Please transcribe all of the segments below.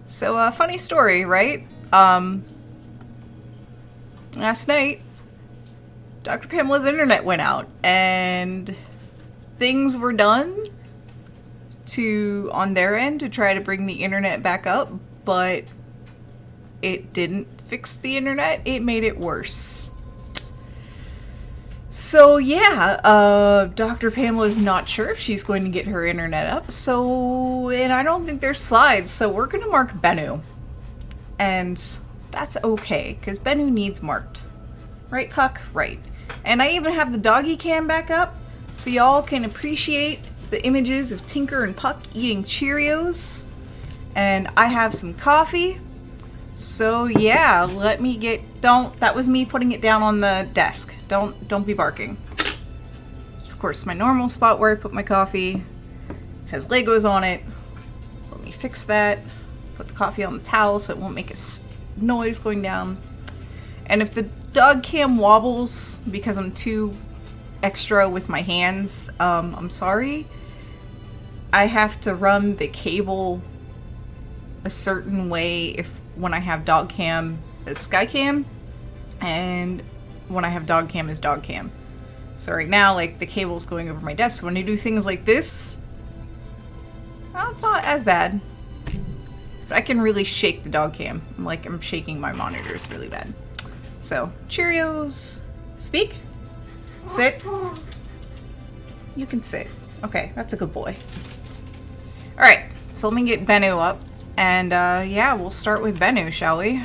So, funny story, right? Last night, Dr. Pamela's internet went out, and things were done on their end to try to bring the internet back up, but it didn't fix the internet, it made it worse. So yeah, Dr. Pamela's not sure if she's going to get her internet up, and I don't think there's slides, so we're gonna mark Bennu. And that's okay, because Bennu needs marked. Right, Puck? Right. And I even have the doggy cam back up, so y'all can appreciate the images of Tinker and Puck eating Cheerios. And I have some coffee. So yeah, let me that was me putting it down on the desk. Don't be barking. Of course, my normal spot where I put my coffee has Legos on it. So let me fix that. Put the coffee on the towel so it won't make a noise going down. And if the dog cam wobbles because I'm too extra with my hands, I'm sorry. I have to run the cable a certain way when I have dog cam as sky cam, and when I have dog cam as dog cam. So right now, like, the cable's going over my desk. So when I do things like this, well, it's not as bad. But I can really shake the dog cam. I'm shaking my monitors really bad. So, Cheerios. Speak. Sit. You can sit. Okay, that's a good boy. Alright, so let me get Bennu up. And, yeah, we'll start with Bennu, shall we?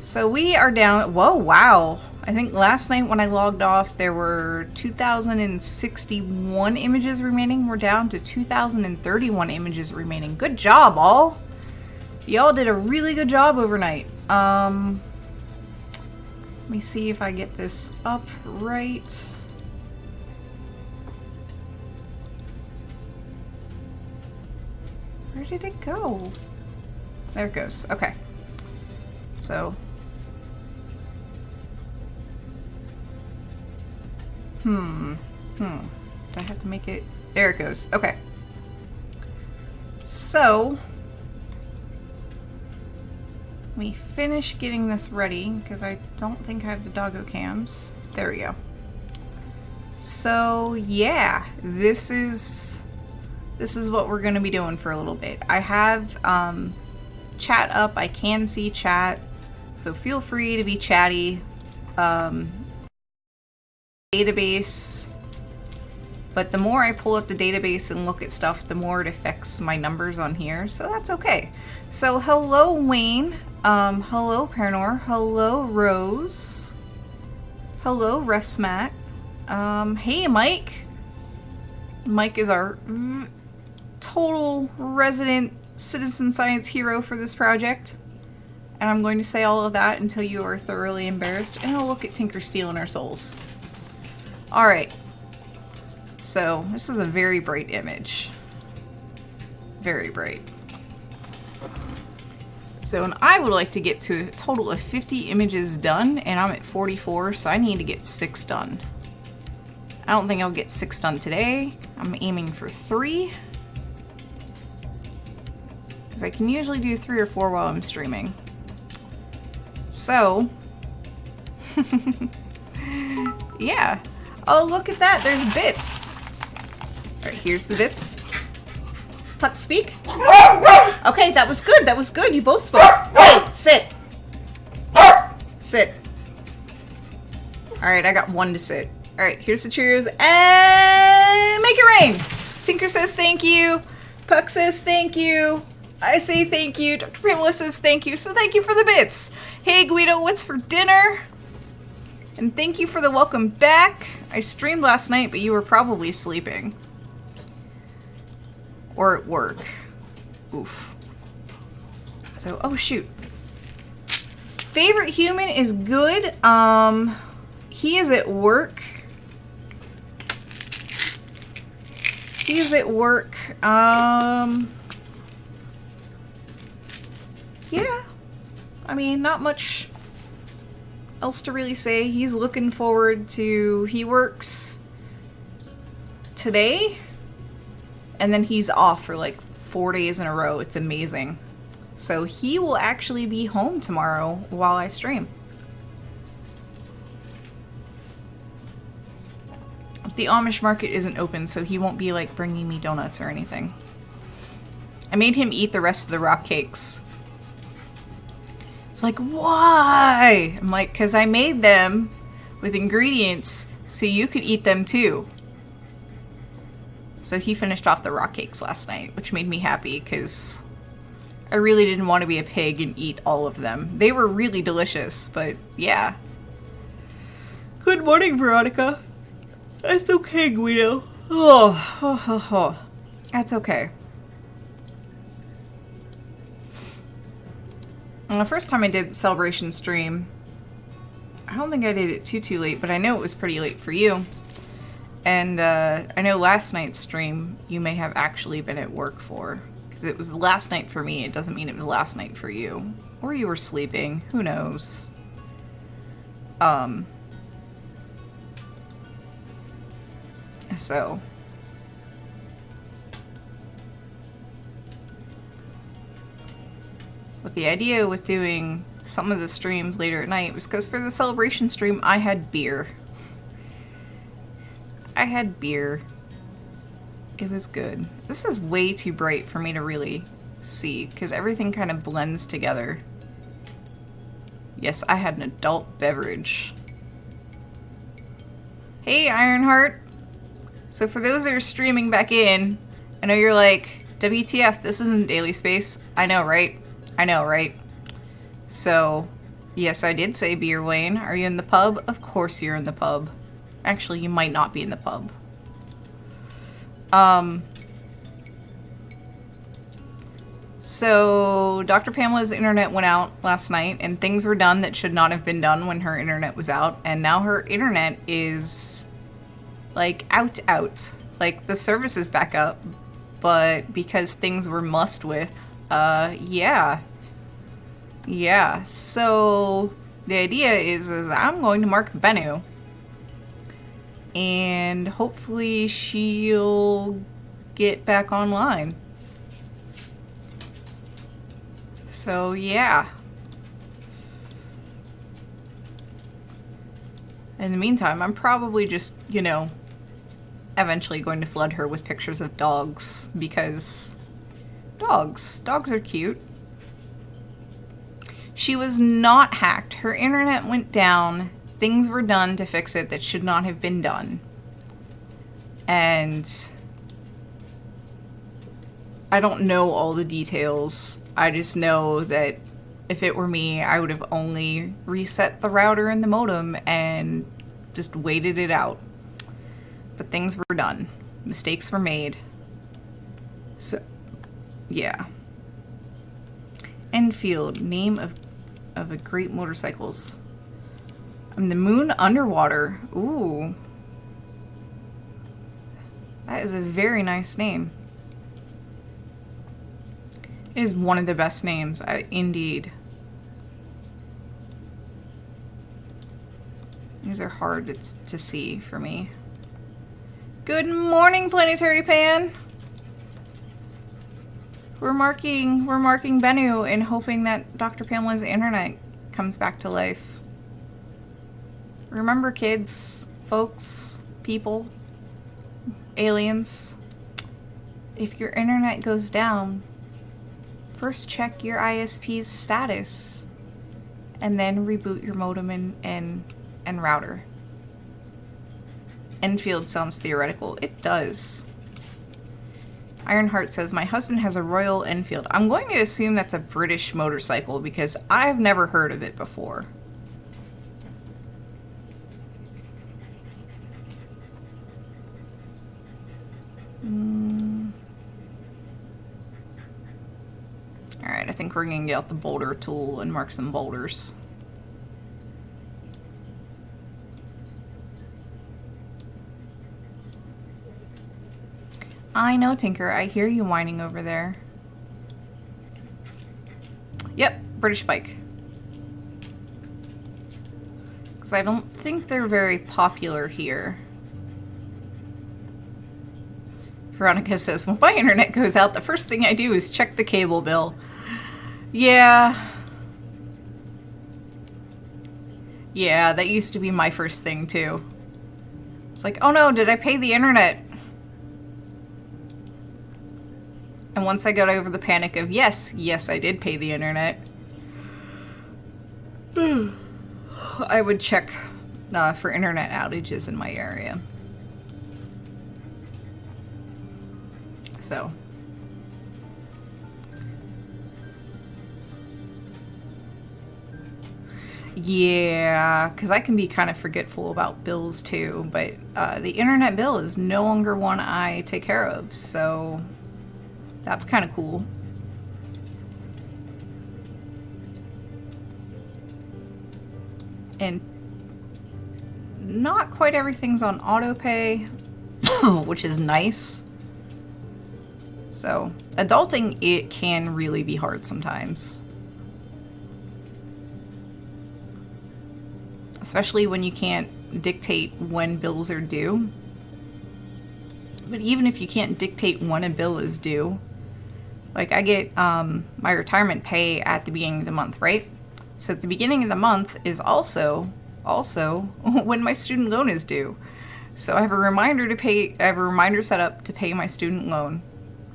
So we are down... Whoa, wow. I think last night when I logged off, there were 2,061 images remaining. We're down to 2,031 images remaining. Good job, all! Y'all did a really good job overnight. Let me see if I get this up right. Where did it go? There it goes. Okay. So. Do I have to make it? There it goes. Okay. So. Let me finish getting this ready because I don't think I have the doggo cams. There we go. So yeah, this is what we're gonna be doing for a little bit. I have chat up. I can see chat, so feel free to be chatty. Database, but the more I pull up the database and look at stuff, the more it affects my numbers on here, so that's okay. So hello Wayne, hello Paranor, hello Rose, hello Refsmat, hey Mike. Mike is our total resident citizen science hero for this project, and I'm going to say all of that until you are thoroughly embarrassed, and I'll look at Tinker stealing our souls. Alright, so this is a very bright image. Very bright. So, and I would like to get to a total of 50 images done, and I'm at 44, so I need to get 6 done. I don't think I'll get 6 done today. I'm aiming for 3. Because I can usually do 3 or 4 while I'm streaming. So, yeah. Oh, look at that, there's bits. Alright, here's the bits. Puck, speak. Okay, that was good, you both spoke. Hey, sit. Sit. Alright, I got 1 to sit. Alright, here's the Cheerios, and make it rain! Tinker says thank you. Puck says thank you. I say thank you. Dr. Pamela says thank you, so thank you for the bits. Hey Guido, what's for dinner? And thank you for the welcome back. I streamed last night, but you were probably sleeping. Or at work. Oof. So, oh shoot. Favorite human is good. He is at work. He's at work. Yeah. I mean, not much else to really say. He's looking forward to... He works today, and then he's off for like 4 days in a row. It's amazing. So he will actually be home tomorrow while I stream. The Amish market isn't open, so he won't be like bringing me donuts or anything. I made him eat the rest of the rock cakes. It's like, why? I'm like, because I made them with ingredients so you could eat them too. So he finished off the rock cakes last night, which made me happy because I really didn't want to be a pig and eat all of them. They were really delicious, but yeah. Good morning, Veronica. That's okay, Guido. Oh. That's okay. And the first time I did the celebration stream, I don't think I did it too late, but I know it was pretty late for you. And I know last night's stream you may have actually been at work for. Because it was last night for me, it doesn't mean it was last night for you. Or you were sleeping, who knows. So. But the idea with doing some of the streams later at night was because for the celebration stream I had beer. It was good. This is way too bright for me to really see because everything kind of blends together. Yes, I had an adult beverage. Hey, Ironheart. So for those that are streaming back in, I know you're like, WTF, this isn't Daily Space. I know, right? So, yes, I did say beer, Wayne. Are you in the pub? Of course you're in the pub. Actually, you might not be in the pub. So, Dr. Pamela's internet went out last night, and things were done that should not have been done when her internet was out, and now her internet is, like, out. Like, the service is back up, but because things were mussed with, yeah. So, the idea is I'm going to mark Bennu, and hopefully she'll get back online. So, yeah. In the meantime, I'm probably just, you know, eventually going to flood her with pictures of dogs, because dogs are cute. She was not hacked. Her internet went down. Things were done to fix it that should not have been done. And I don't know all the details. I just know that if it were me, I would have only reset the router and the modem and just waited it out. But things were done. Mistakes were made. So, yeah. Enfield, name of a great motorcycles. The Moon Underwater. Ooh. That is a very nice name. It is one of the best names, indeed. These are hard to see for me. Good morning, Planetary Pan. We're marking Bennu and hoping that Dr. Pamela's internet comes back to life. Remember, kids, folks, people, aliens, if your internet goes down, first check your ISP's status and then reboot your modem and router. Enfield sounds theoretical. It does. Ironheart says, my husband has a Royal Enfield. I'm going to assume that's a British motorcycle because I've never heard of it before. Alright, I think we're going to get out the boulder tool and mark some boulders. I know, Tinker. I hear you whining over there. Yep, British bike. Because I don't think they're very popular here. Veronica says, when my internet goes out, the first thing I do is check the cable bill. Yeah. Yeah, that used to be my first thing, too. It's like, oh no, did I pay the internet? And once I got over the panic of, yes, I did pay the internet, I would check for internet outages in my area. So. Yeah, because I can be kind of forgetful about bills too, but the internet bill is no longer one I take care of, so that's kind of cool. And not quite everything's on auto pay, which is nice. So, adulting, it can really be hard sometimes. Especially when you can't dictate when bills are due. But even if you can't dictate when a bill is due, like I get my retirement pay at the beginning of the month, right? So at the beginning of the month is also when my student loan is due. So I have a reminder to pay, I have a reminder set up to pay my student loan.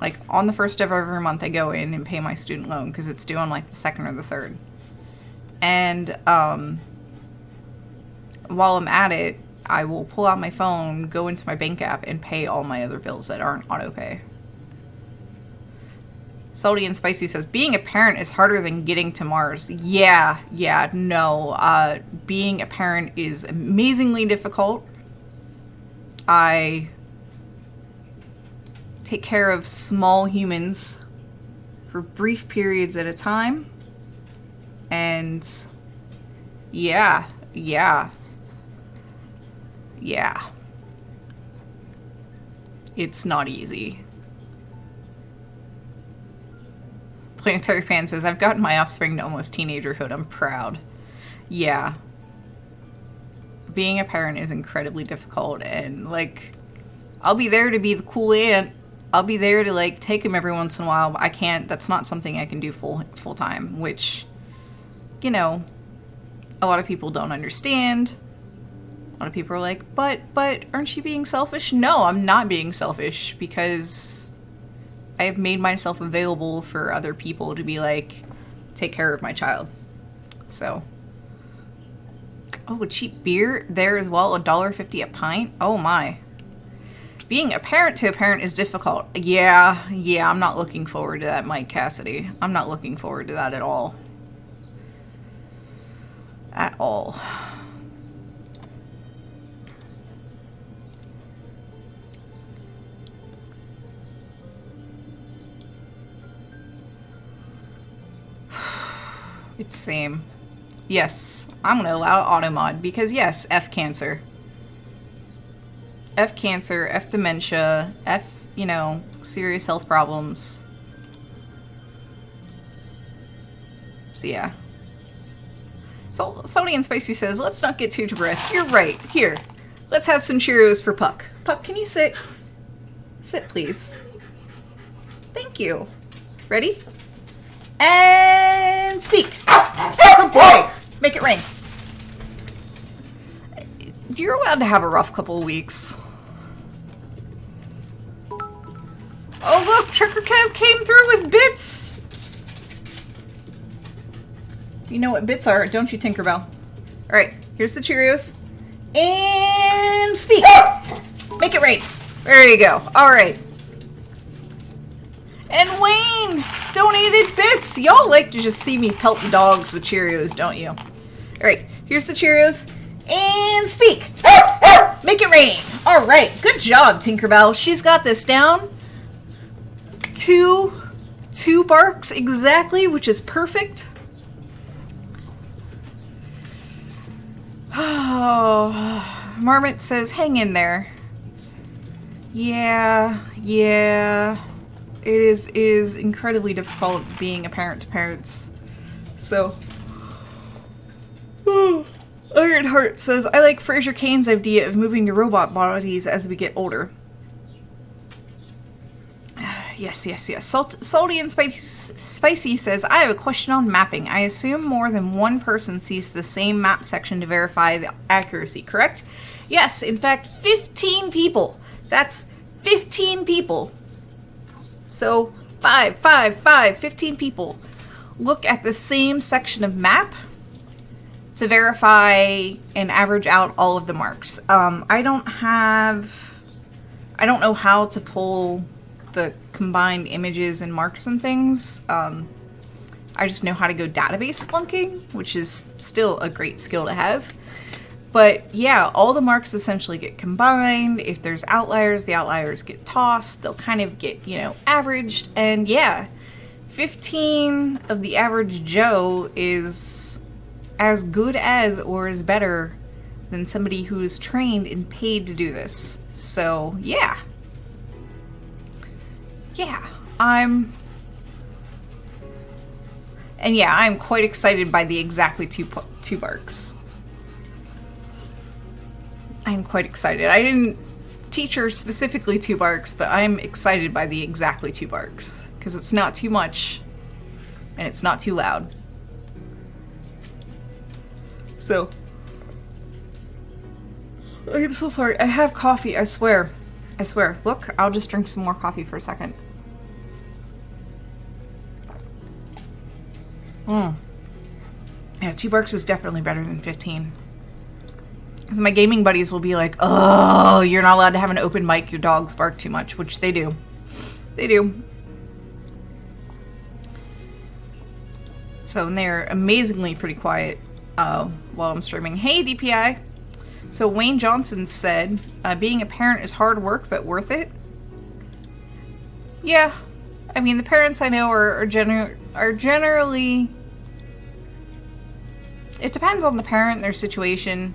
Like on the first of every month I go in and pay my student loan because it's due on like the 2nd or the 3rd. And while I'm at it, I will pull out my phone, go into my bank app, and pay all my other bills that aren't auto pay. Salty and Spicy says, being a parent is harder than getting to Mars. Yeah, no. Being a parent is amazingly difficult. I take care of small humans for brief periods at a time. And yeah. It's not easy. Planetary Fan says, I've gotten my offspring to almost teenagerhood. I'm proud. Yeah. Being a parent is incredibly difficult, and like, I'll be there to be the cool aunt. I'll be there to like take him every once in a while, but I can't, that's not something I can do full time, which, you know, a lot of people don't understand. A lot of people are like, but aren't you being selfish? No, I'm not being selfish, because I have made myself available for other people to be like, take care of my child. So. Oh, a cheap beer there as well, $1.50 a pint? Oh my. Being a parent to a parent is difficult. Yeah, I'm not looking forward to that, Mike Cassidy. I'm not looking forward to that at all. At all. It's same. Yes, I'm gonna allow auto mod because yes, F cancer. F cancer, F dementia, F, you know, serious health problems. So yeah. Salty and Spicy says, let's not get too depressed. You're right. Here, let's have some Cheerios for Puck. Puck, can you sit? Sit, please. Thank you. Ready? And speak. Good boy. Make it rain. You're allowed to have a rough couple of weeks. Oh look, Trucker Kev came through with bits. You know what bits are, don't you, Tinkerbell? Alright, here's the Cheerios. And speak. Make it rain. There you go. Alright. And Wayne donated bits. Y'all like to just see me pelt the dogs with Cheerios, don't you? Alright, here's the Cheerios. And speak. Make it rain. Alright, good job, Tinkerbell. She's got this down. Two barks exactly, which is perfect. Oh, Marmot says, hang in there. Yeah. It is incredibly difficult being a parent to parents. So, Ironheart says, I like Fraser Cain's idea of moving to robot bodies as we get older. yes. Salty and Spicy says, I have a question on mapping. I assume more than one person sees the same map section to verify the accuracy, correct? Yes, in fact, 15 people. That's 15 people. So, 15 people look at the same section of map to verify and average out all of the marks. I don't know how to pull the combined images and marks and things. I just know how to go database splunking, which is still a great skill to have. But yeah, all the marks essentially get combined. If there's outliers, the outliers get tossed. They'll kind of get, averaged. And yeah, 15 of the average Joe is as good as or is better than somebody who's trained and paid to do this. So yeah. I'm quite excited by the exactly two barks. I'm quite excited. I didn't teach her specifically 2 barks, but I'm excited by the exactly 2 barks because it's not too much and it's not too loud. So, I'm so sorry. I have coffee, I swear. Look, I'll just drink some more coffee for a second. Yeah, 2 barks is definitely better than 15. Because my gaming buddies will be like, oh, you're not allowed to have an open mic, your dogs bark too much, which they do. So, and they're amazingly pretty quiet while I'm streaming. Hey, DPI! So Wayne Johnson said, being a parent is hard work, but worth it. Yeah. I mean, the parents I know are generally... It depends on the parent and their situation.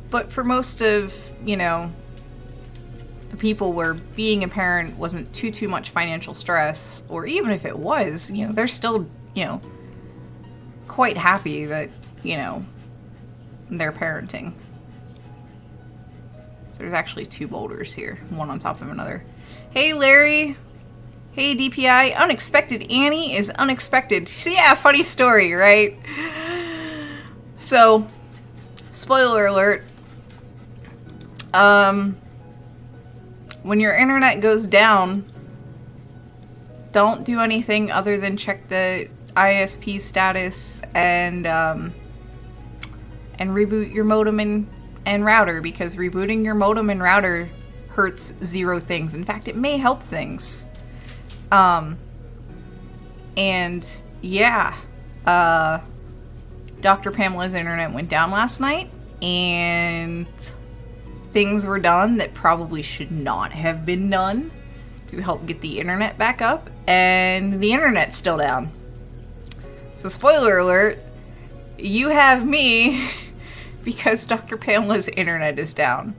But for most of, the people where being a parent wasn't too much financial stress, or even if it was, they're still, quite happy that, they're parenting. So there's actually 2 boulders here, one on top of another. Hey, Larry. Hey, DPI. Unexpected Annie is unexpected. So yeah, funny story, right? So, spoiler alert. When your internet goes down, don't do anything other than check the ISP status and reboot your modem and router, because rebooting your modem and router hurts 0 things. In fact, it may help things. And yeah, Dr. Pamela's internet went down last night, and things were done that probably should not have been done to help get the internet back up, and the internet's still down. So spoiler alert, you have me because Dr. Pamela's internet is down.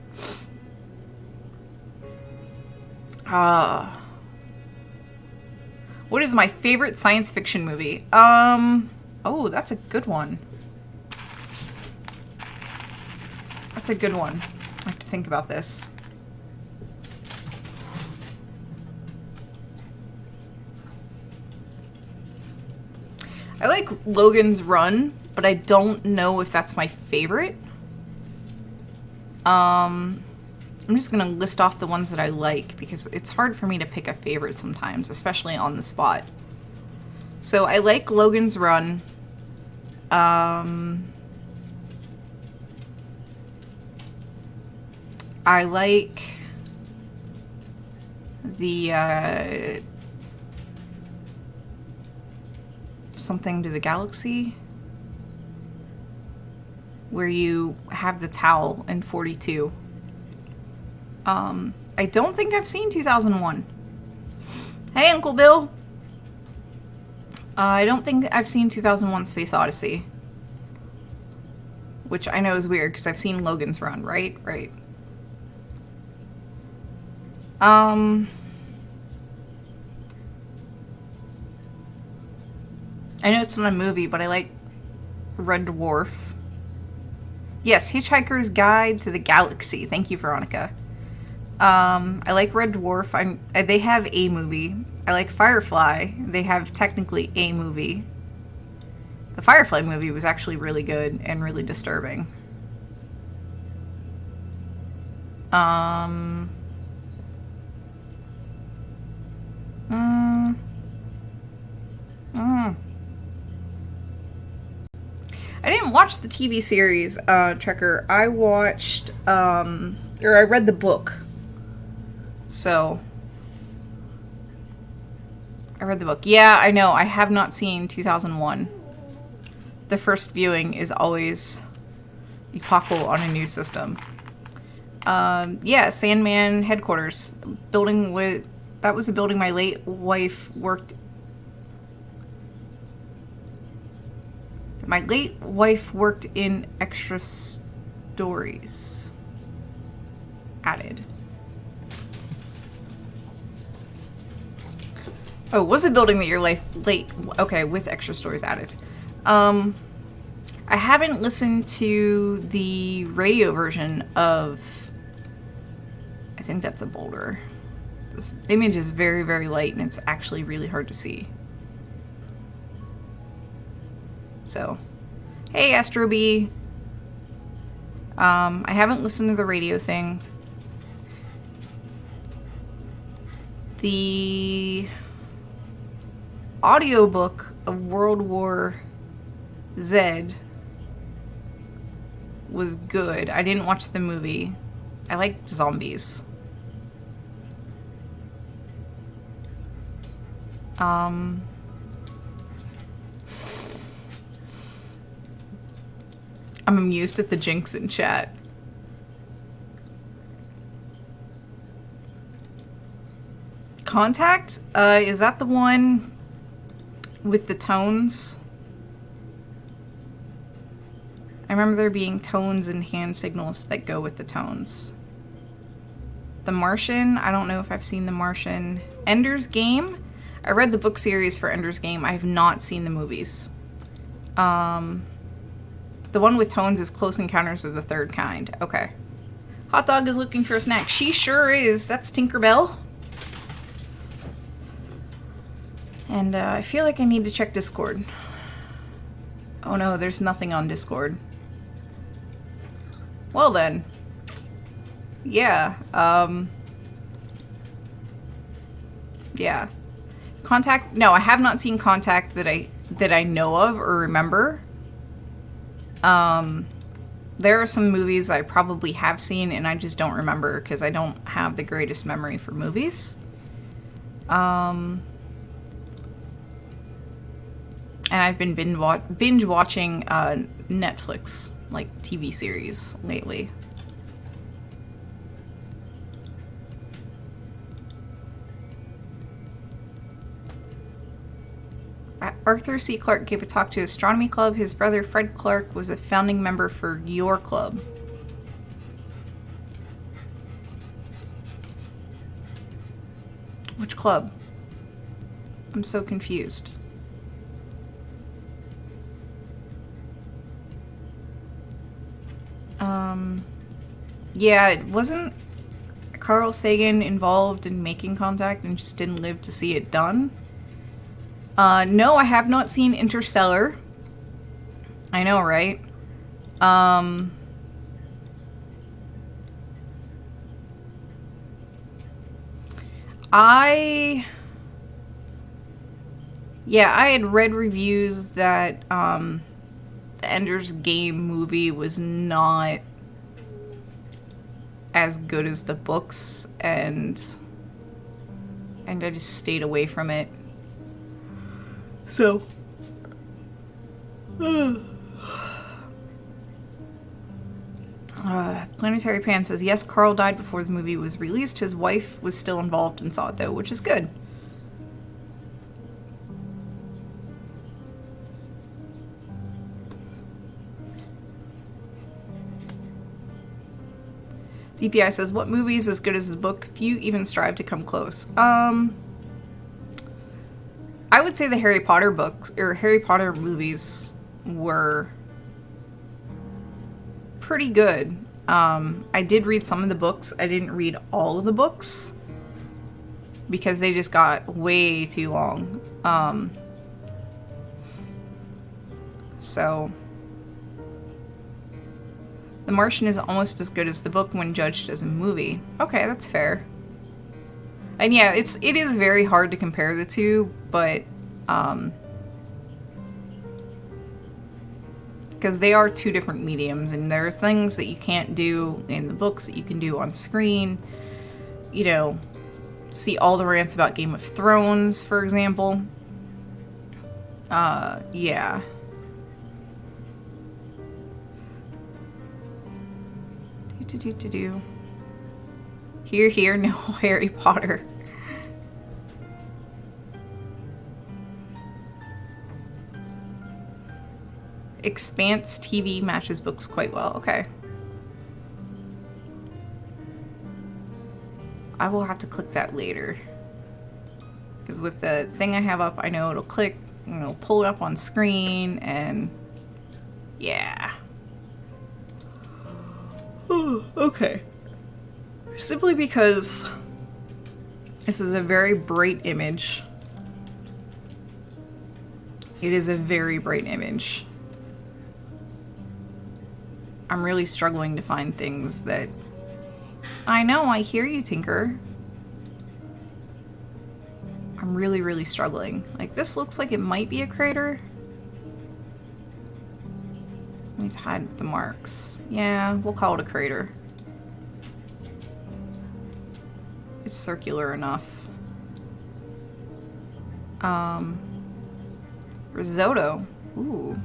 What is my favorite science fiction movie? Oh, that's a good one. I have to think about this. I like Logan's Run, but I don't know if that's my favorite. I'm just gonna list off the ones that I like, because it's hard for me to pick a favorite sometimes, especially on the spot. So I like Logan's Run. I like the something to the galaxy, where you have the towel in 42. I don't think I've seen 2001. Hey, Uncle Bill. I don't think I've seen 2001 Space Odyssey, which I know is weird because I've seen Logan's Run, right? Right. I know it's not a movie, but I like Red Dwarf. Yes, Hitchhiker's Guide to the Galaxy. Thank you, Veronica. I like Red Dwarf. They have a movie. I like Firefly. They have technically a movie. The Firefly movie was actually really good and really disturbing. Mm, mm. I didn't watch the TV series, Trekker. I watched, or I read the book. So, I read the book. Yeah, I know. I have not seen 2001. The first viewing is always epochal on a new system. Yeah, Sandman headquarters. That was a building my late wife worked. My late wife worked in extra stories. Added. Oh, was a building that your life late. Okay, with extra stories added. I haven't listened to the radio version of. I think that's a boulder. This image is very, very light, and it's actually really hard to see. So, hey, Astro B. I haven't listened to the radio thing. The audiobook of World War Z was good. I didn't watch the movie. I like zombies. I'm amused at the jinx in chat. Contact? Is that the one with the tones? I remember there being tones and hand signals that go with the tones. The Martian? I don't know if I've seen The Martian. Ender's Game? I read the book series for Ender's Game. I have not seen the movies. The one with tones is Close Encounters of the Third Kind. Okay. Hot Dog is looking for a snack. She sure is. That's Tinkerbell. And I feel like I need to check Discord. Oh no, there's nothing on Discord. Well then. Yeah. Yeah. Contact? No, I have not seen Contact that I know of or remember. There are some movies I probably have seen and I just don't remember because I don't have the greatest memory for movies. And I've been binge watching Netflix, like TV series lately. Arthur C. Clarke gave a talk to Astronomy Club. His brother Fred Clarke was a founding member for your club. Which club? I'm so confused. Yeah, it wasn't Carl Sagan involved in making Contact and just didn't live to see it done. No, I have not seen Interstellar. I know, right? I had read reviews that the Ender's Game movie was not as good as the books, and I just stayed away from it. So, Planetary Pan says, yes, Carl died before the movie was released. His wife was still involved and saw it, though, which is good. DPI says, what movie is as good as the book? Few even strive to come close. I would say the Harry Potter books, or Harry Potter movies, were pretty good. I did read some of the books. I didn't read all of the books because they just got way too long. So The Martian is almost as good as the book when judged as a movie. Okay, that's fair. And yeah, it is very hard to compare the two, but because they are two different mediums, and there are things that you can't do in the books that you can do on screen. You know, see all the rants about Game of Thrones, for example. Yeah. Here, no Harry Potter. Expanse TV matches books quite well. Okay. I will have to click that later. Because with the thing I have up, I know it'll click, and it'll pull it up on screen, and yeah. Okay. Simply because this is a very bright image. It is a very bright image. I'm really struggling to find things that... I know, I hear you, Tinker. I'm really, really struggling. Like, this looks like it might be a crater. Let me hide the marks. Yeah, we'll call it a crater. It's circular enough. Risotto. Ooh.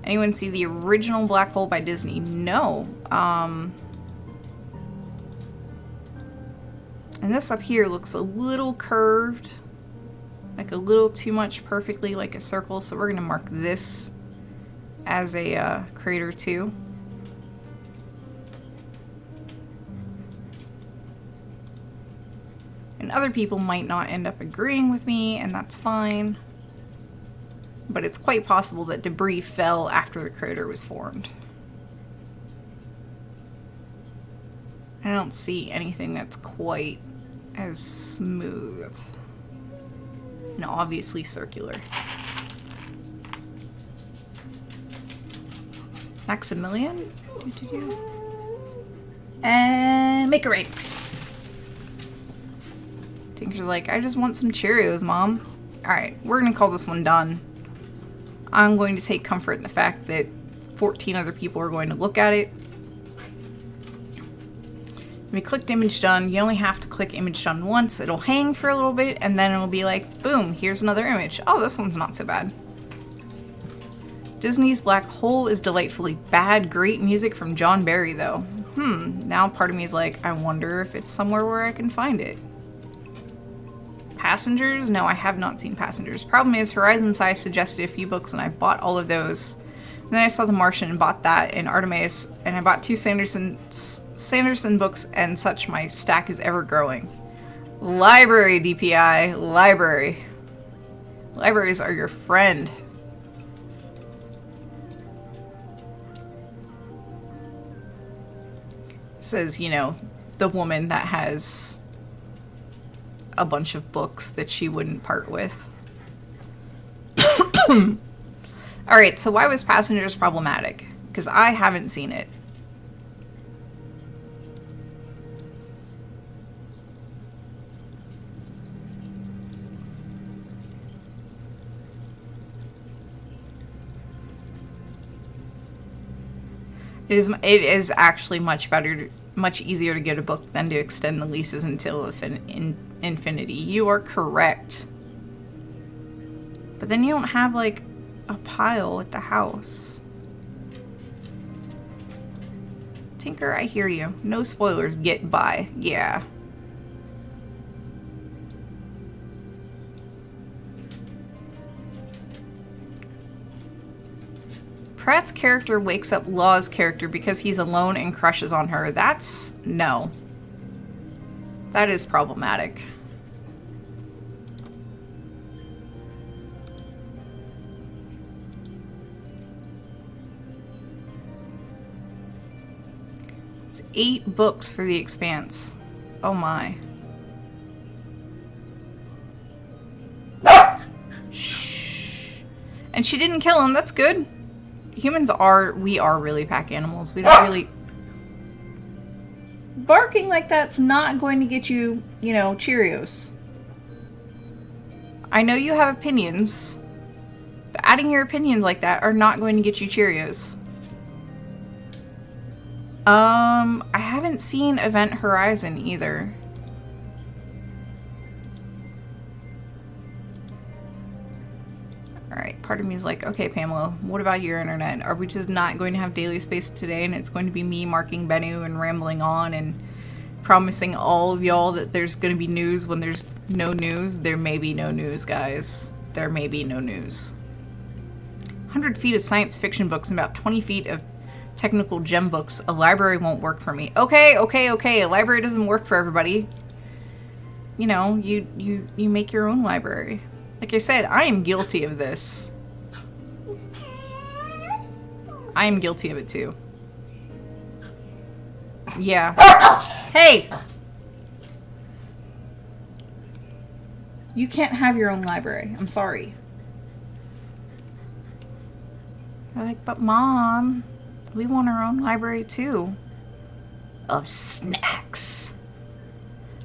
Anyone see the original Black Hole by Disney? No. And this up here looks a little curved. Like a little too much perfectly like a circle. So we're going to mark this as a crater too. And other people might not end up agreeing with me, and that's fine. But it's quite possible that debris fell after the crater was formed. I don't see anything that's quite as smooth. And obviously circular. Maximilian? And make it rain. Tinker's like, I just want some Cheerios, Mom. Alright, we're gonna call this one done. I'm going to take comfort in the fact that 14 other people are going to look at it. We clicked image done. You only have to click image done once. It'll hang for a little bit, and then it'll be like, boom, here's another image. Oh, this one's not so bad. Disney's Black Hole is delightfully bad. Great music from John Barry, though. Now part of me is like, I wonder if it's somewhere where I can find it. Passengers? No, I have not seen Passengers. Problem is, Horizon Sci suggested a few books, and I bought all of those. And then I saw The Martian and bought that, and Artemis, and I bought 2 Sanderson books and such. My stack is ever growing. Library, DPI. Library. Libraries are your friend. Says, you know, the woman that has a bunch of books that she wouldn't part with. Alright, so why was Passengers problematic? Because I haven't seen it. It is actually much easier to get a book than to extend the leases until infinity. You are correct. But then you don't have, like, a pile at the house. Tinker, I hear you. No spoilers, get by. Yeah. Pratt's character wakes up Law's character because he's alone and crushes on her. That's... no. That is problematic. 8 books for The Expanse. Oh my. Shh. And she didn't kill him. That's good. We are really pack animals. We don't really... Barking like that's not going to get you, you know, Cheerios. I know you have opinions, but adding your opinions like that are not going to get you Cheerios. I haven't seen Event Horizon either. Alright, part of me is like, okay, Pamela, what about your internet? Are we just not going to have daily space today and it's going to be me marking Bennu and rambling on and promising all of y'all that there's going to be news when there's no news? There may be no news, guys. There may be no news. 100 feet of science fiction books and about 20 feet of technical gem books. A library won't work for me. Okay, okay, okay. A library doesn't work for everybody. You know, you make your own library. Like I said, I am guilty of this. I am guilty of it too. Yeah. Hey! You can't have your own library. I'm sorry. They're like, but Mom, we want our own library too. Of snacks.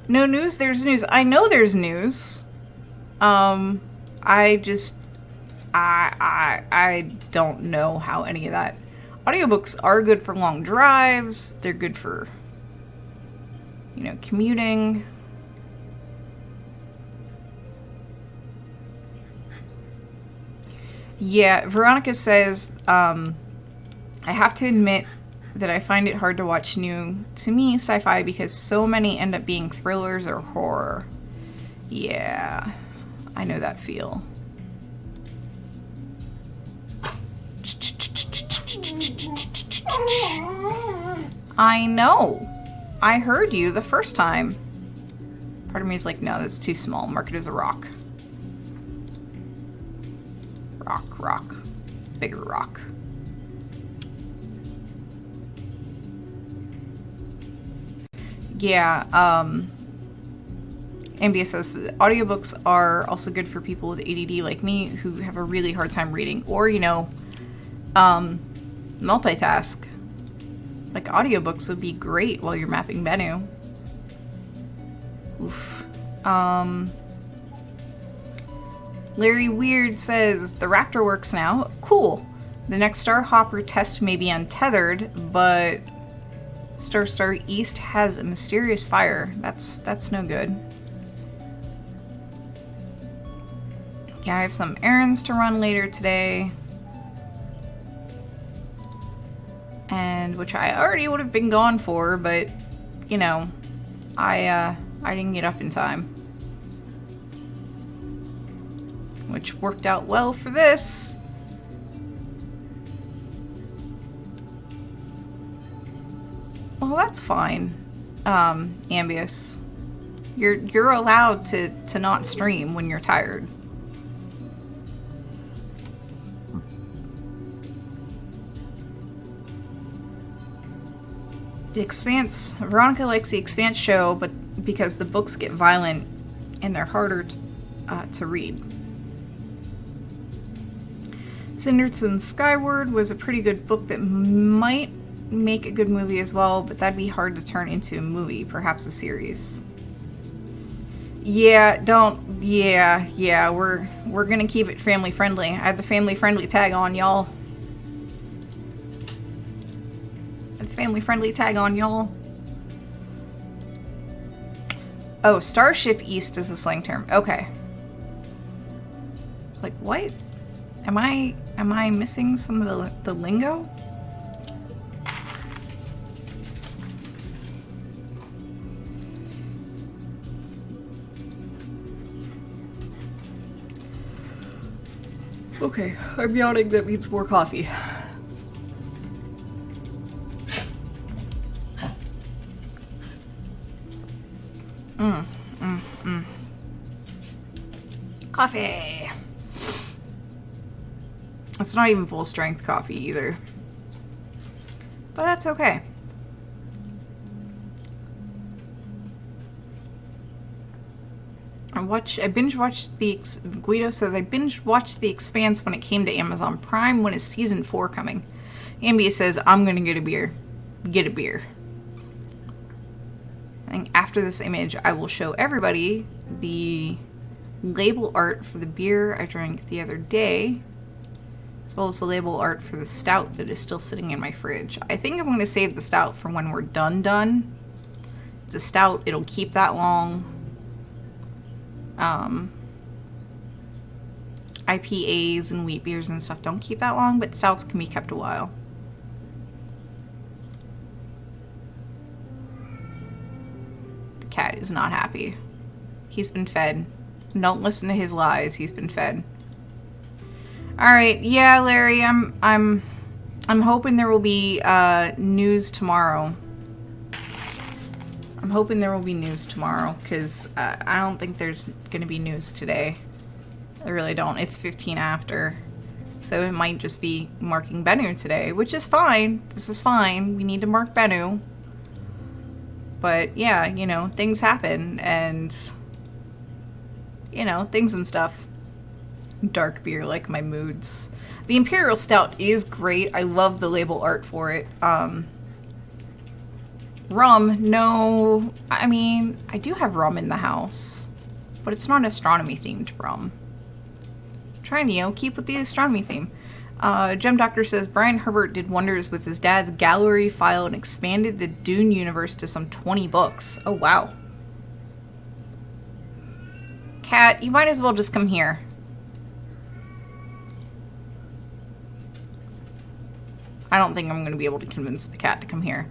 No news, there's news. I know there's news. I don't know how any of that. Audiobooks are good for long drives. They're good for, you know, commuting. Yeah, Veronica says, I have to admit that I find it hard to watch new, to me, sci-fi because so many end up being thrillers or horror. Yeah, I know that feel. I know. I heard you the first time. Part of me is like, no, that's too small. Mark it as a rock. Rock. Bigger rock. Yeah, Ambia says audiobooks are also good for people with ADD like me who have a really hard time reading or, you know, multitask. Like audiobooks would be great while you're mapping Bennu. Oof. Larry Weird says the Raptor works now. Cool. The next Star Hopper test may be untethered, but Star East has a mysterious fire. That's no good. Yeah, I have some errands to run later today. And which I already would have been gone for, but you know, I didn't get up in time. Which worked out well for this. Well, that's fine, Ambius. You're allowed to not stream when you're tired. The Expanse. Veronica likes the Expanse show, but because the books get violent and they're harder to read. Sanderson Skyward was a pretty good book that might make a good movie as well, but that'd be hard to turn into a movie, perhaps a series. Yeah, we're gonna keep it family friendly. I have the family friendly tag on, y'all. Family friendly tag on, y'all. Oh, Starship East is a slang term. Okay. It's like, what? Am I missing some of the lingo? Okay, I'm yawning. That means more coffee. Coffee. It's not even full strength coffee either. But that's okay. I binge watched Guido says, I binge watched The Expanse when it came to Amazon Prime. When is season 4 coming? Ambia says, I'm gonna get a beer. Get a beer. I think after this image, I will show everybody the label art for the beer I drank the other day, as well as the label art for the stout that is still sitting in my fridge. I think I'm going to save the stout for when we're done. It's a stout, it'll keep that long. IPAs and wheat beers and stuff don't keep that long, but stouts can be kept a while. The cat is not happy. He's been fed. Don't listen to his lies. He's been fed. All right, yeah, Larry. I'm hoping there will be news tomorrow. I'm hoping there will be news tomorrow because I don't think there's going to be news today. I really don't. It's 15 after, so it might just be marking Bennu today, which is fine. This is fine. We need to mark Bennu. But yeah, you know, things happen and, you know, things and stuff. Dark beer like my moods. The Imperial Stout is great. I love the label art for it. Rum, no. I mean, I do have rum in the house, but it's not astronomy themed rum. I'm trying to, you know, keep with the astronomy theme. Gem Doctor says Brian Herbert did wonders with his dad's gallery file and expanded the Dune universe to some 20 books. Oh, wow. Cat, you might as well just come here. I don't think I'm going to be able to convince the cat to come here.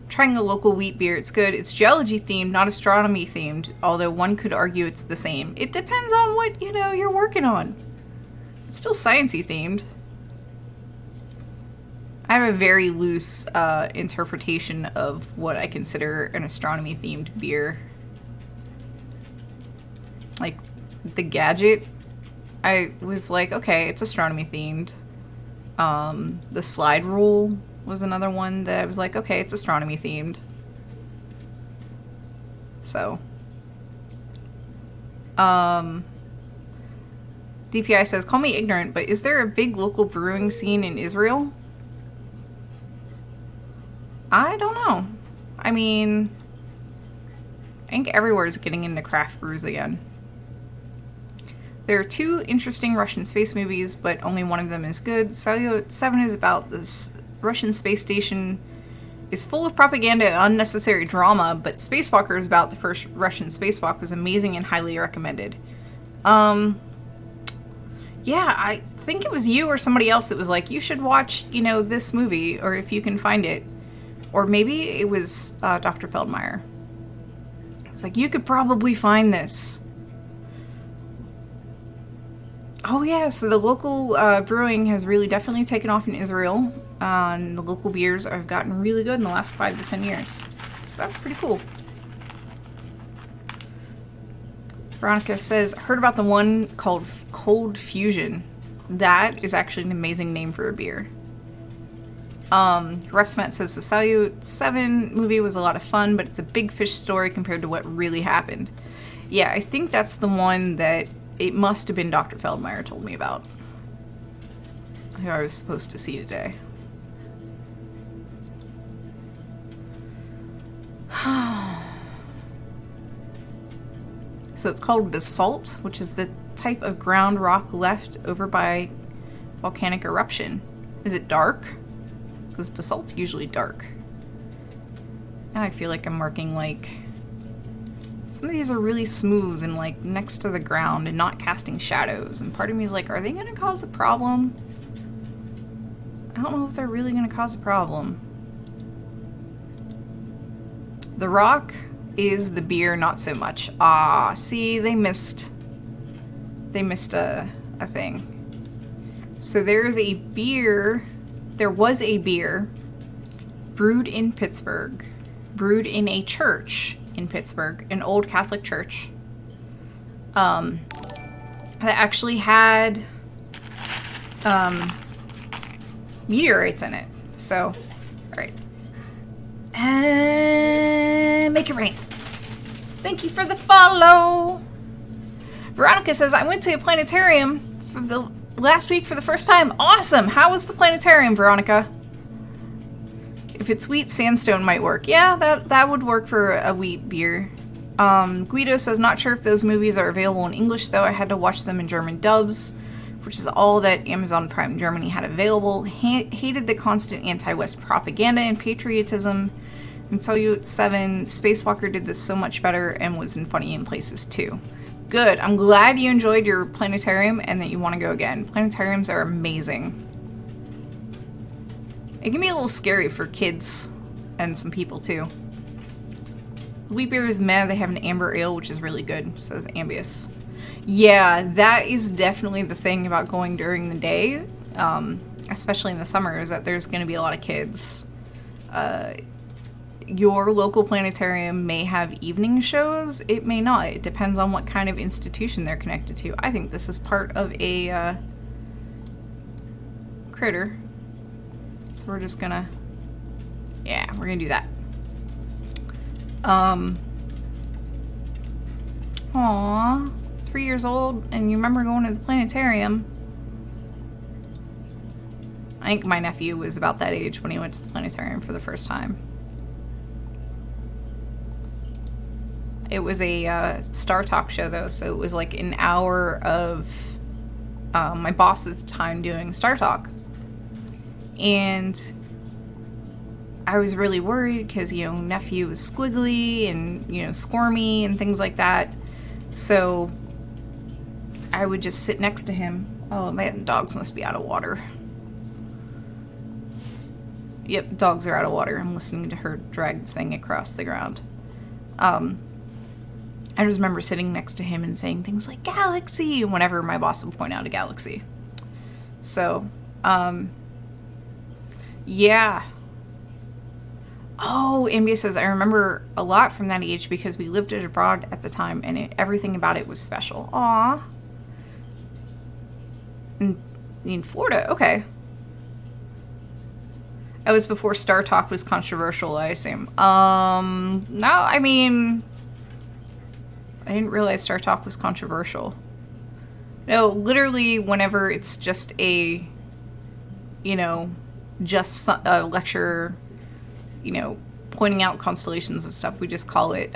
I'm trying a local wheat beer. It's good. It's geology themed, not astronomy themed, although one could argue it's the same. It depends on what, you know, you're working on. It's still sciencey themed. I have a very loose interpretation of what I consider an astronomy themed beer. Like the Gadget, I was like, okay, it's astronomy themed. The Slide Rule was another one that I was like, okay, it's astronomy themed. So, DPI says, call me ignorant, but is there a big local brewing scene in Israel? I don't know. I mean, I think everywhere is getting into craft brews again. There are 2 interesting Russian space movies, but only one of them is good. Salyut 7 is about this Russian space station is full of propaganda and unnecessary drama, but Spacewalker is about the first Russian spacewalk, was amazing and highly recommended. Yeah, I think it was you or somebody else that was like, you should watch, you know, this movie, or if you can find it. Or maybe it was Dr. Feldmeyer. It's like, you could probably find this. Oh yeah, so the local brewing has really definitely taken off in Israel. And the local beers have gotten really good in the last 5 to 10 years. So that's pretty cool. Veronica says, heard about the one called Cold Fusion. That is actually an amazing name for a beer. Refsmet says the Salyut 7 movie was a lot of fun, but it's a big fish story compared to what really happened. Yeah, I think that's the one that it must have been Dr. Feldmeyer told me about. Who I was supposed to see today. So it's called basalt, which is the type of ground rock left over by volcanic eruption. Is it dark? Because basalt's usually dark. Now I feel like I'm marking like... Some of these are really smooth and like next to the ground and not casting shadows. And part of me is like, are they going to cause a problem? I don't know if they're really going to cause a problem. The rock is the beer, not so much. Ah, see, they missed a thing. So there's a beer, there was a beer brewed in Pittsburgh, brewed in a church in Pittsburgh, an old Catholic church, that actually had meteorites in it. So, all right. Make it rain. Thank you for the follow. Veronica says, I went to a planetarium for the last week for the first time. Awesome. How was the planetarium, Veronica? If it's wheat, sandstone might work. Yeah, that would work for a wheat beer. Guido says, not sure if those movies are available in English, though. I had to watch them in German dubs, which is all that Amazon Prime Germany had available. Hated the constant anti-West propaganda and patriotism. And Salyut 7, Spacewalker did this so much better and was funny in places too. Good. I'm glad you enjoyed your planetarium and that you want to go again. Planetariums are amazing. It can be a little scary for kids and some people too. Wheat beer is meh. They have an amber ale, which is really good, says Ambius. Yeah, that is definitely the thing about going during the day, especially in the summer, is that there's going to be a lot of kids. Your local planetarium may have evening shows. It may not. It depends on what kind of institution they're connected to. I think this is part of a critter. So we're just gonna... Yeah, we're gonna do that. Aww. 3 years old, and you remember going to the planetarium. I think my nephew was about that age when he went to the planetarium for the first time. It was a Star Talk show, though, so it was like an hour of my boss's time doing Star Talk. And I was really worried because, you know, nephew was squiggly and, you know, squirmy and things like that. So I would just sit next to him. Oh, man, dogs must be out of water. Yep, dogs are out of water. I'm listening to her drag the thing across the ground. I just remember sitting next to him and saying things like galaxy whenever my boss would point out a galaxy. So, yeah. Oh, Ambia says, I remember a lot from that age because we lived abroad at the time and everything about it was special. Aw. In Florida, okay. That was before Star Talk was controversial, I assume. No, I mean... I didn't realize Star Talk was controversial. No, literally whenever it's just a, you know, just a lecture, you know, pointing out constellations and stuff, we just call it,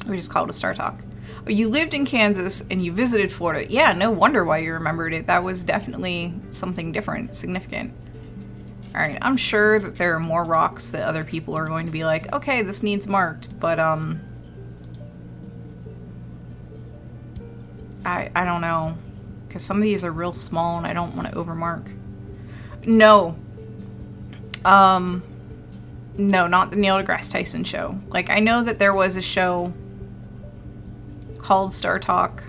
we just call it a Star Talk. Oh, you lived in Kansas and you visited Florida. Yeah, no wonder why you remembered it. That was definitely something different, significant. Alright, I'm sure that there are more rocks that other people are going to be like, okay, this needs marked, but, I don't know. Because some of these are real small and I don't want to overmark. No. No, not the Neil deGrasse Tyson show. Like, I know that there was a show called Star Talk.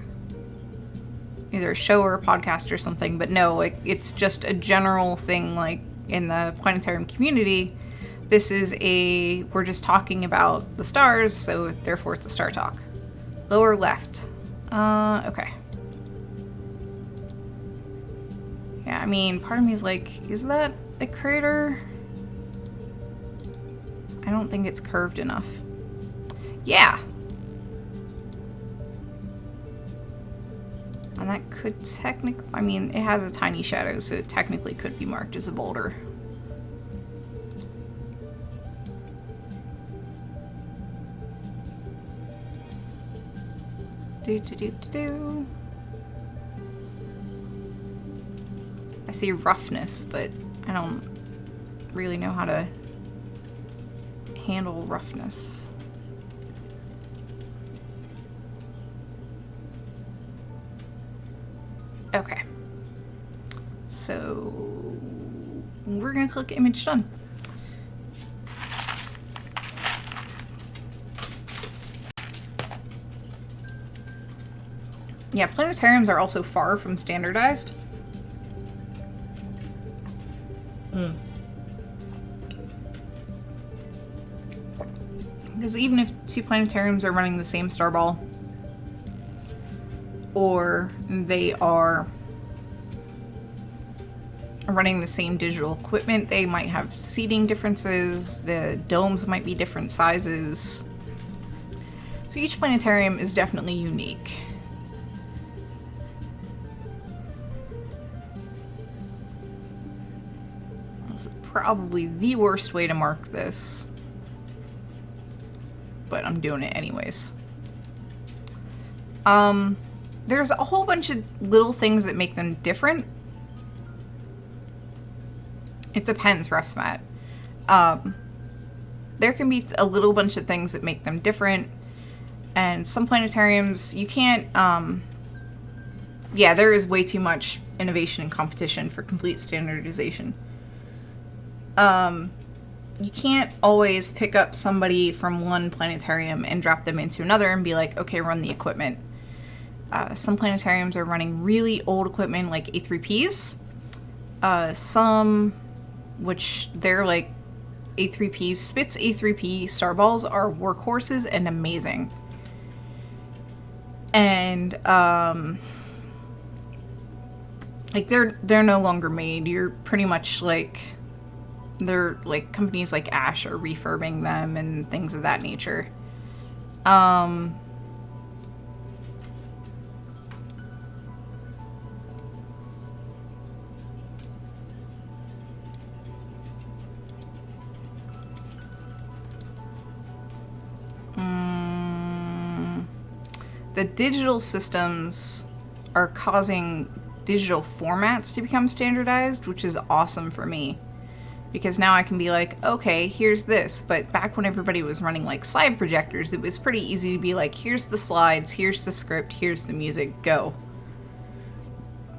Either a show or a podcast or something, but no, it's just a general thing, like, in the planetarium community. This is we're just talking about the stars, so therefore it's a Star Talk. Lower left. Okay. Yeah, I mean, part of me is like, is that a crater? I don't think it's curved enough. Yeah. And that could technically, I mean, it has a tiny shadow, so it technically could be marked as a boulder. Do. I see roughness, but I don't really know how to handle roughness. Okay, so we're gonna click image done. Yeah, planetariums are also far from standardized. Because even if two planetariums are running the same star ball, or they are running the same digital equipment. They might have seating differences. The domes might be different sizes. So each planetarium is definitely unique. This is probably the worst way to mark this, but I'm doing it anyways. There's a whole bunch of little things that make them different. It depends, Refsmat. There can be a little bunch of things that make them different, and some planetariums you can't, yeah, there is way too much innovation and competition for complete standardization. You can't always pick up somebody from one planetarium and drop them into another and be like, okay, run the equipment. Some planetariums are running really old equipment like A3Ps. Some, which they're like A3Ps, Spitz A3P starballs are workhorses and amazing. And like they're no longer made. You're pretty much like, they're like companies like Ash are refurbing them and things of that nature. The digital systems are causing digital formats to become standardized, which is awesome for me. Because now I can be like, okay, here's this. But back when everybody was running like slide projectors, it was pretty easy to be like, here's the slides, here's the script, here's the music, go.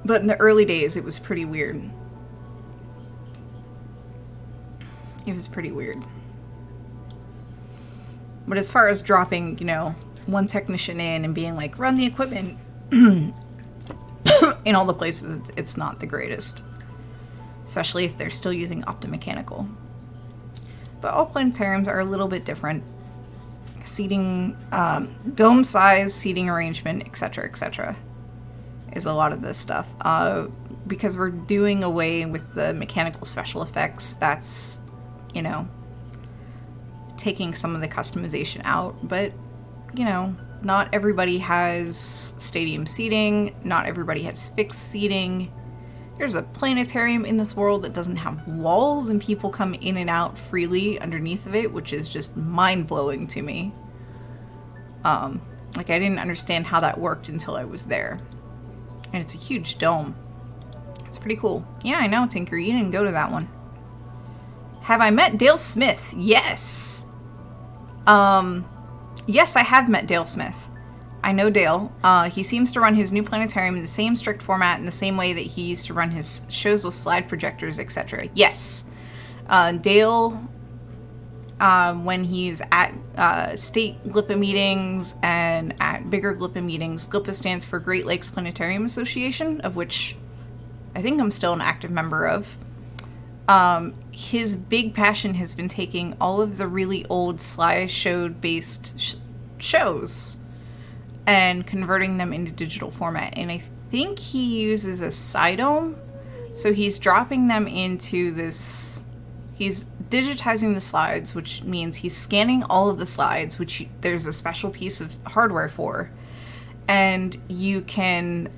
But in the early days, it was pretty weird. It was pretty weird. But as far as dropping, you know, one technician in and being like, run the equipment in all the places, it's not the greatest. Especially if they're still using optomechanical. But all planetariums are a little bit different. Seating, dome size, seating arrangement, etc., is a lot of this stuff. Because we're doing away with the mechanical special effects, that's, you know, taking some of the customization out. But, you know, not everybody has stadium seating, not everybody has fixed seating. There's a planetarium in this world that doesn't have walls and people come in and out freely underneath of it, which is just mind-blowing to me. Like, I didn't understand how that worked until I was there. And it's a huge dome. It's pretty cool. Yeah, I know, Tinker, you didn't go to that one. Have I met Dale Smith? Yes! Yes, I have met Dale Smith. I know Dale. He seems to run his new planetarium in the same strict format in the same way that he used to run his shows with slide projectors, etc. Yes. Dale, when he's at state GLIPA meetings and at bigger GLIPA meetings, GLIPA stands for Great Lakes Planetarium Association, of which I think I'm still an active member of. His big passion has been taking all of the really old slideshow-based shows and converting them into digital format. And I think he uses a SciDome. So he's dropping them into this, he's digitizing the slides, which means he's scanning all of the slides, which there's a special piece of hardware for. And you can,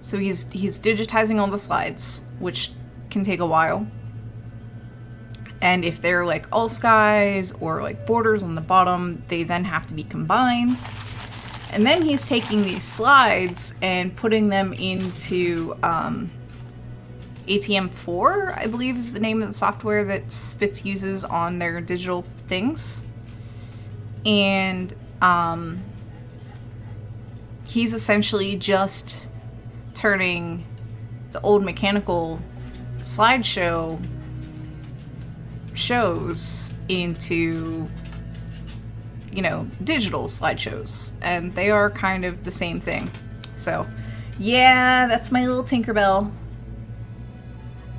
so he's digitizing all the slides, which can take a while. And if they're like all skies or like borders on the bottom, they then have to be combined. And then he's taking these slides and putting them into ATM4, I believe is the name of the software that Spitz uses on their digital things. And he's essentially just turning the old mechanical slideshow shows into, you know, digital slideshows, and they are kind of the same thing. So yeah, that's my little Tinkerbell.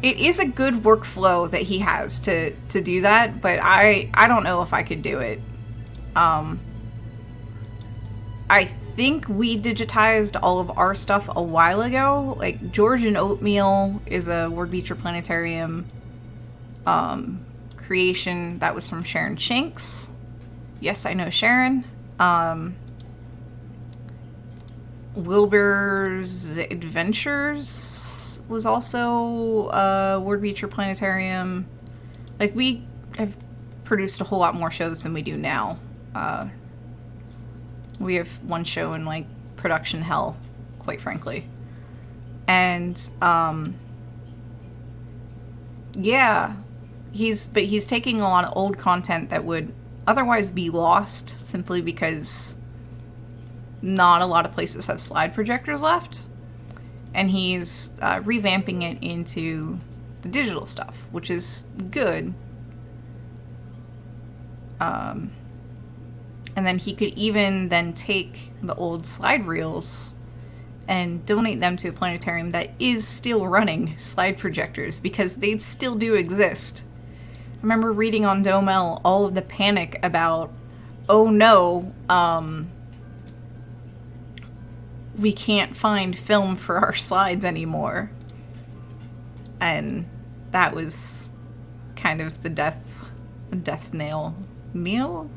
It is a good workflow that he has to do that, but I don't know if I could do it. I think we digitized all of our stuff a while ago. Like, Georgian Oatmeal is a Ward Beecher Planetarium creation that was from Sharon Shanks. Yes, I know Sharon. Wilbur's Adventures was also Ward Beecher Planetarium. Like, we have produced a whole lot more shows than we do now. We have one show in, like, production hell, quite frankly. And, yeah. He's taking a lot of old content that would otherwise be lost simply because not a lot of places have slide projectors left. And he's revamping it into the digital stuff, which is good. And then he could even then take the old slide reels and donate them to a planetarium that is still running slide projectors, because they still do exist. I remember reading on Domel all of the panic about, oh no, we can't find film for our slides anymore. And that was kind of the death nail. Kneel?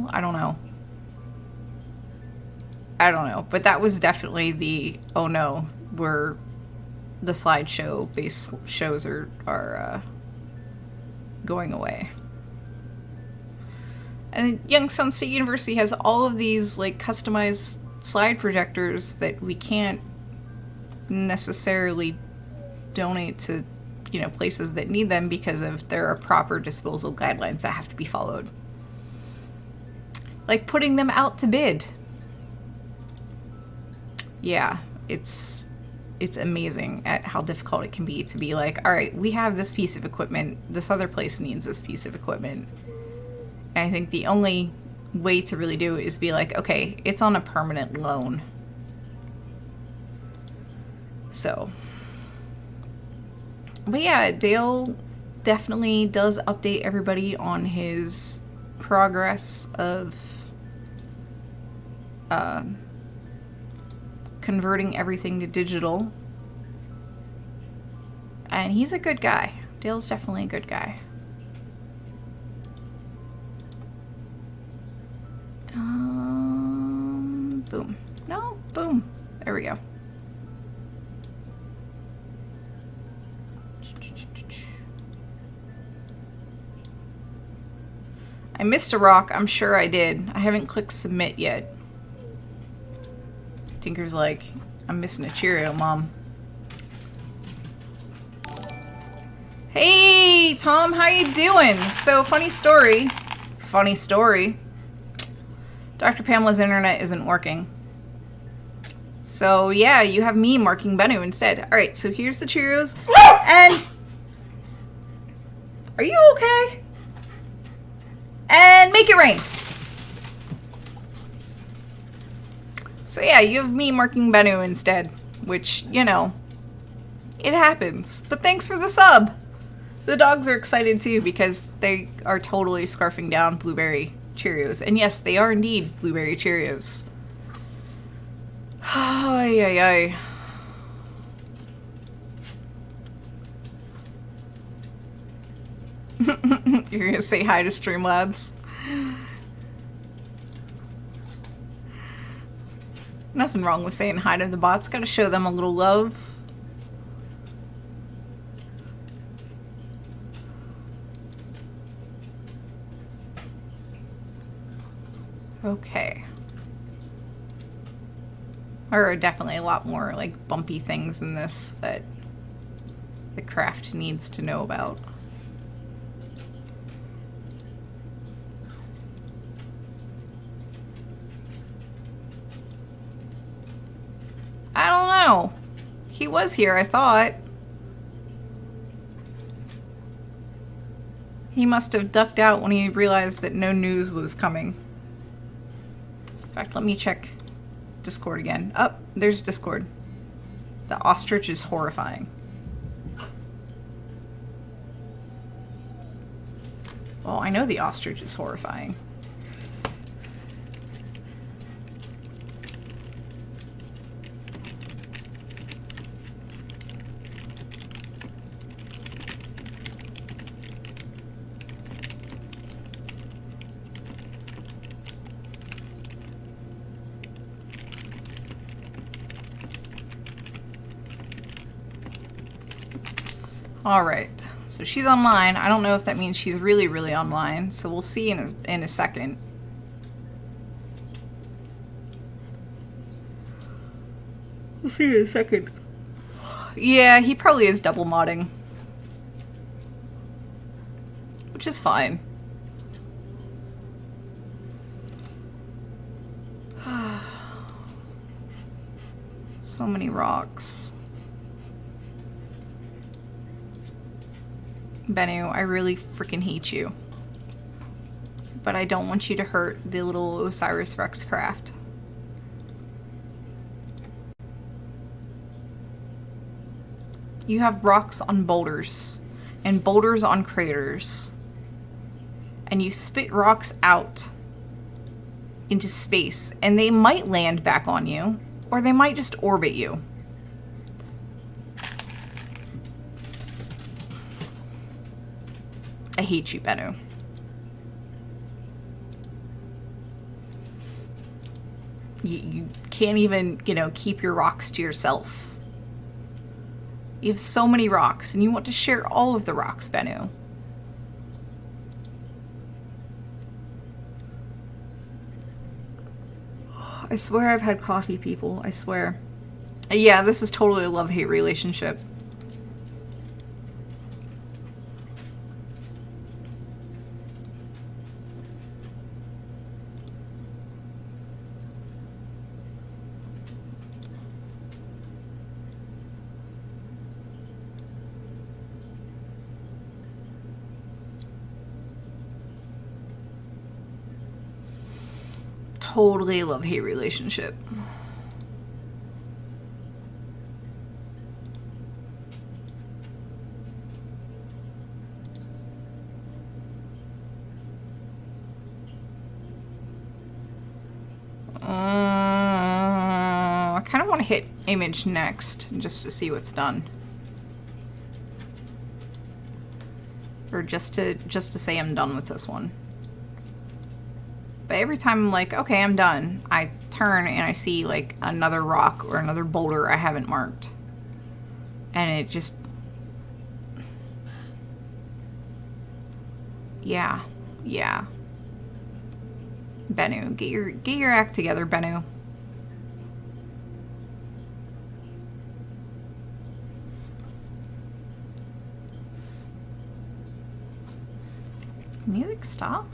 I don't know. But that was definitely the, oh no, where the slideshow based shows are going away. And Youngstown State University has all of these, like, customized slide projectors that we can't necessarily donate to, you know, places that need them because of there are proper disposal guidelines that have to be followed. Like putting them out to bid. Yeah, it's amazing at how difficult it can be to be like, all right, we have this piece of equipment, this other place needs this piece of equipment. And I think the only way to really do it is be like, okay, it's on a permanent loan. So, but yeah, Dale definitely does update everybody on his progress of converting everything to digital. And he's a good guy. Dale's definitely a good guy. Boom. No, boom. There we go. I missed a rock. I'm sure I did. I haven't clicked submit yet. Tinker's like, I'm missing a Cheerio, Mom. Hey, Tom, how you doing? So, funny story. Dr. Pamela's internet isn't working. So, yeah, you have me marking Bennu instead. Alright, so here's the Cheerios. And... are you okay? And make it rain. So yeah, you have me marking Bennu instead, which, you know, it happens. But thanks for the sub. The dogs are excited too because they are totally scarfing down blueberry Cheerios. And yes, they are indeed blueberry Cheerios. Ay, ay, ay. You're gonna say hi to Streamlabs? Nothing wrong with saying hi to the bots. Gotta show them a little love. Okay. There are definitely a lot more, like, bumpy things in this that the craft needs to know about. I don't know. He was here, I thought. He must have ducked out when he realized that no news was coming. In fact, let me check Discord again. Oh, there's Discord. The ostrich is horrifying. Well, I know the ostrich is horrifying. Alright, so she's online. I don't know if that means she's really, really online, so we'll see in a second. We'll see in a second. Yeah, he probably is double modding. Which is fine. So many rocks. Bennu, I really freaking hate you. But I don't want you to hurt the little OSIRIS-REx craft. You have rocks on boulders, and boulders on craters. And you spit rocks out into space, and they might land back on you, or they might just orbit you. I hate you, Bennu. You can't even, you know, keep your rocks to yourself. You have so many rocks, and you want to share all of the rocks, Bennu. I swear I've had coffee, people. I swear. Yeah, this is totally a love-hate relationship. Totally a love-hate relationship. I kind of want to hit image next just to see what's done. Or just to say I'm done with this one. But every time I'm like, okay, I'm done, I turn and I see like another rock or another boulder I haven't marked. And it just... Yeah. Bennu, get your act together, Bennu. Does the music stop?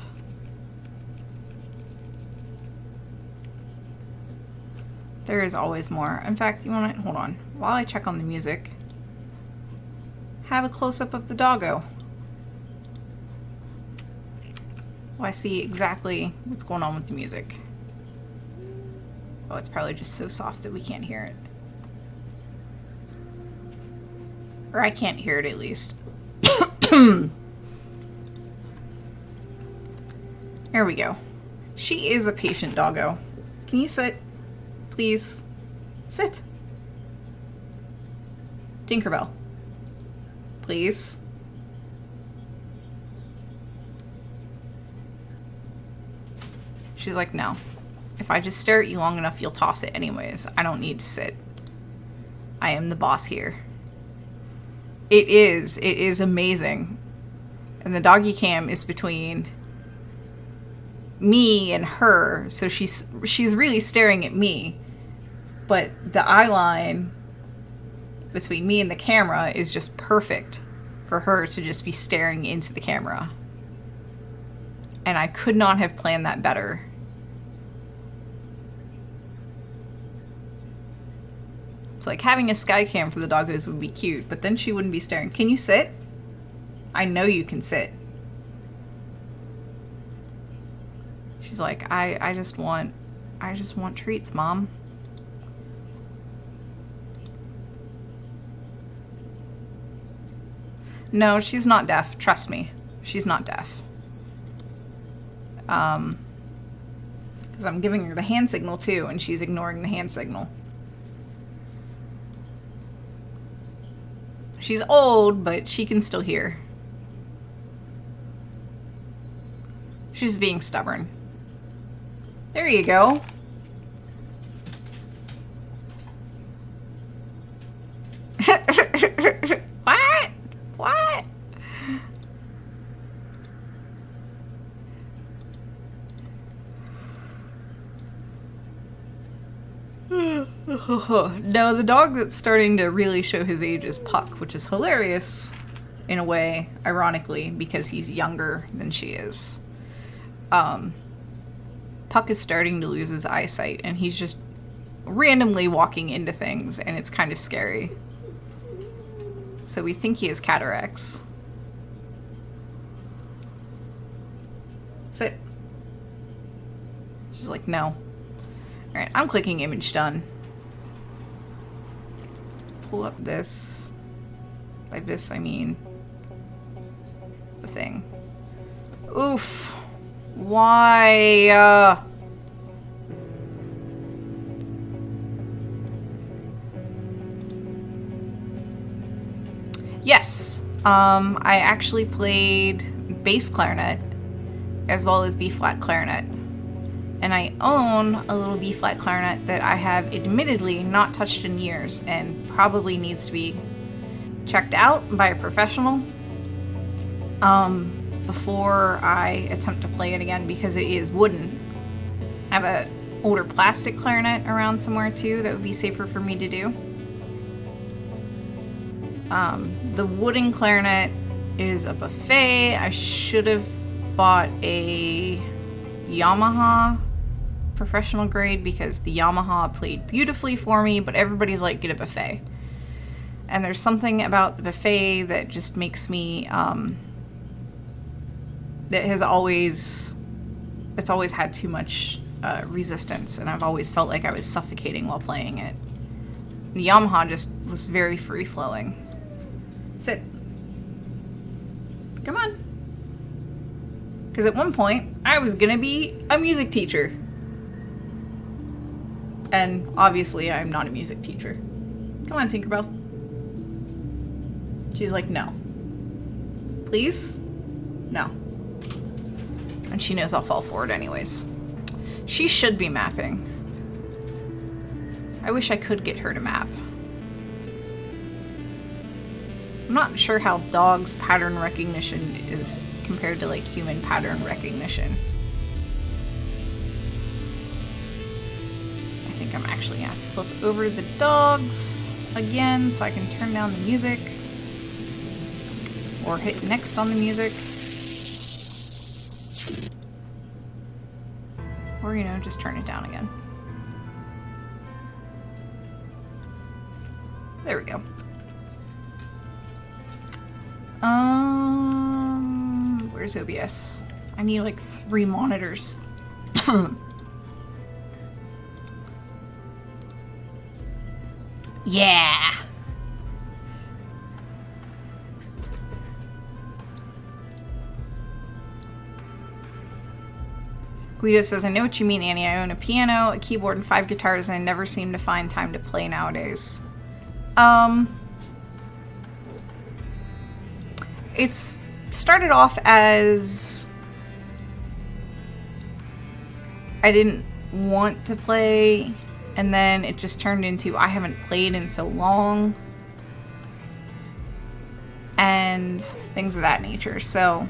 There is always more. In fact, you want to... Hold on. While I check on the music, have a close-up of the doggo. Well, I see exactly what's going on with the music. Oh, it's probably just so soft that we can't hear it. Or I can't hear it, at least. There we go. She is a patient doggo. Can you sit? Please. Sit. Tinkerbell. Please. She's like, no. If I just stare at you long enough, you'll toss it anyways. I don't need to sit. I am the boss here. It is amazing. And the doggy cam is between me and her, so she's really staring at me. But the eye line between me and the camera is just perfect for her to just be staring into the camera. And I could not have planned that better. It's like having a sky cam for the doggos would be cute, but then she wouldn't be staring. Can you sit? I know you can sit. She's like, I just want treats, Mom. No, she's not deaf. Trust me. She's not deaf. Because I'm giving her the hand signal too, and she's ignoring the hand signal. She's old, but she can still hear. She's being stubborn. There you go. What? No, the dog that's starting to really show his age is Puck, which is hilarious in a way, ironically, because he's younger than she is. Puck is starting to lose his eyesight, and he's just randomly walking into things, and it's kind of scary. So we think he has cataracts. Sit. She's like, no. Alright, I'm clicking image done. Pull up this. By this, I mean the thing. Oof. Why? Yes. I actually played bass clarinet as well as B-flat clarinet. And I own a little B-flat clarinet that I have admittedly not touched in years and probably needs to be checked out by a professional before I attempt to play it again, because it is wooden. I have an older plastic clarinet around somewhere too that would be safer for me to do. The wooden clarinet is a buffet. I should have bought a Yamaha professional grade because the Yamaha played beautifully for me, but everybody's like, get a buffet. And there's something about the buffet that just makes me, it's always had too much resistance, and I've always felt like I was suffocating while playing it. The Yamaha just was very free-flowing. Sit. Come on. Because at one point, I was gonna be a music teacher. And obviously, I'm not a music teacher. Come on, Tinkerbell. She's like, no. Please? No. And she knows I'll fall for it anyways. She should be mapping. I wish I could get her to map. I'm not sure how dogs' pattern recognition is compared to like human pattern recognition. I think I'm actually gonna have to flip over the dogs again so I can turn down the music. Or hit next on the music. Or, you know, just turn it down again. There we go. Where's OBS? I need like 3 monitors. Yeah! Guido says, I know what you mean, Annie. I own a piano, a keyboard, and 5 guitars, and I never seem to find time to play nowadays. It's started off as I didn't want to play, and then it just turned into I haven't played in so long, and things of that nature. So,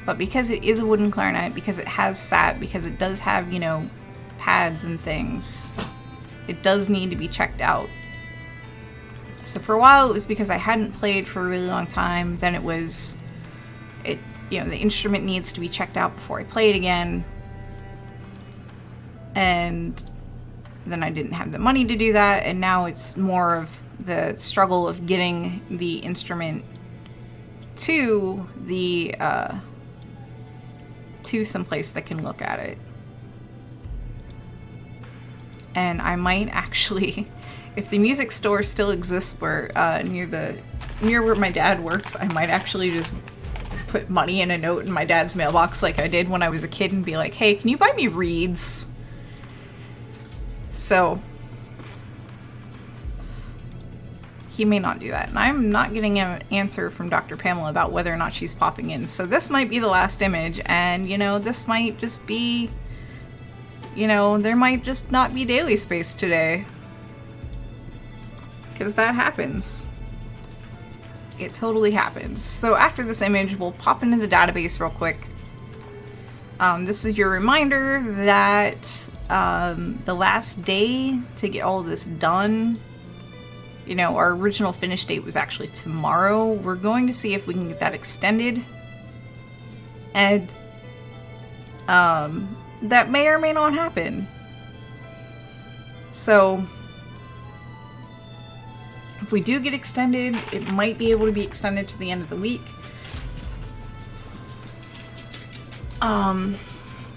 but because it is a wooden clarinet, because it has sat, because it does have, you know, pads and things, it does need to be checked out. So for a while it was because I hadn't played for a really long time. Then it was, you know, the instrument needs to be checked out before I play it again. And then I didn't have the money to do that. And now it's more of the struggle of getting the instrument to the, to someplace that can look at it. And I might actually, if the music store still exists where near where my dad works, I might actually just put money in a note in my dad's mailbox like I did when I was a kid and be like, hey, can you buy me reeds? So he may not do that. And I'm not getting an answer from Dr. Pamela about whether or not she's popping in. So this might be the last image, and, you know, this might just be, you know, there might just not be daily space today. Because that happens. It totally happens. So after this image, we'll pop into the database real quick. This is your reminder that the last day to get all this done, you know, our original finish date was actually tomorrow. We're going to see if we can get that extended. And that may or may not happen. So if we do get extended, it might be able to be extended to the end of the week.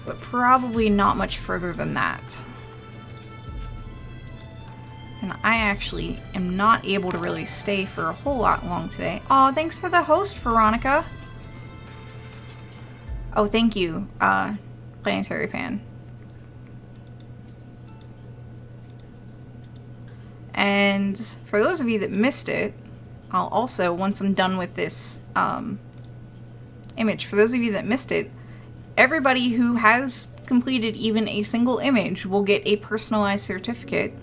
But probably not much further than that. And I actually am not able to really stay for a whole lot long today. Aw, thanks for the host, Veronica. Oh, thank you, Planetary Pan. And for those of you that missed it, I'll also, once I'm done with this image, for those of you that missed it, everybody who has completed even a single image will get a personalized certificate.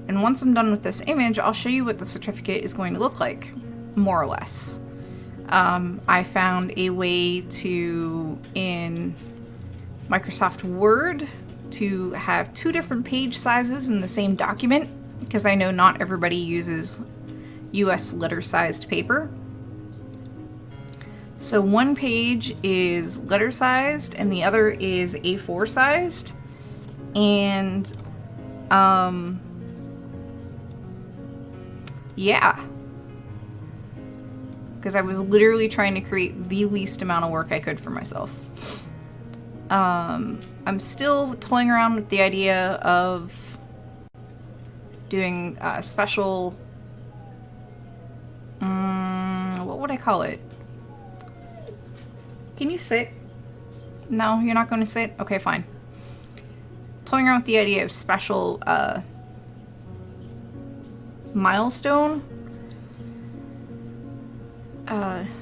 And once I'm done with this image, I'll show you what the certificate is going to look like, more or less. I found a way to, in Microsoft Word, to have 2 different page sizes in the same document, because I know not everybody uses US letter-sized paper. So one page is letter-sized and the other is A4 sized. And, yeah. Because I was literally trying to create the least amount of work I could for myself. I'm still toying around with the idea of doing a special, what would I call it? Can you sit? No, you're not going to sit? Okay, fine. Toying around with the idea of special milestone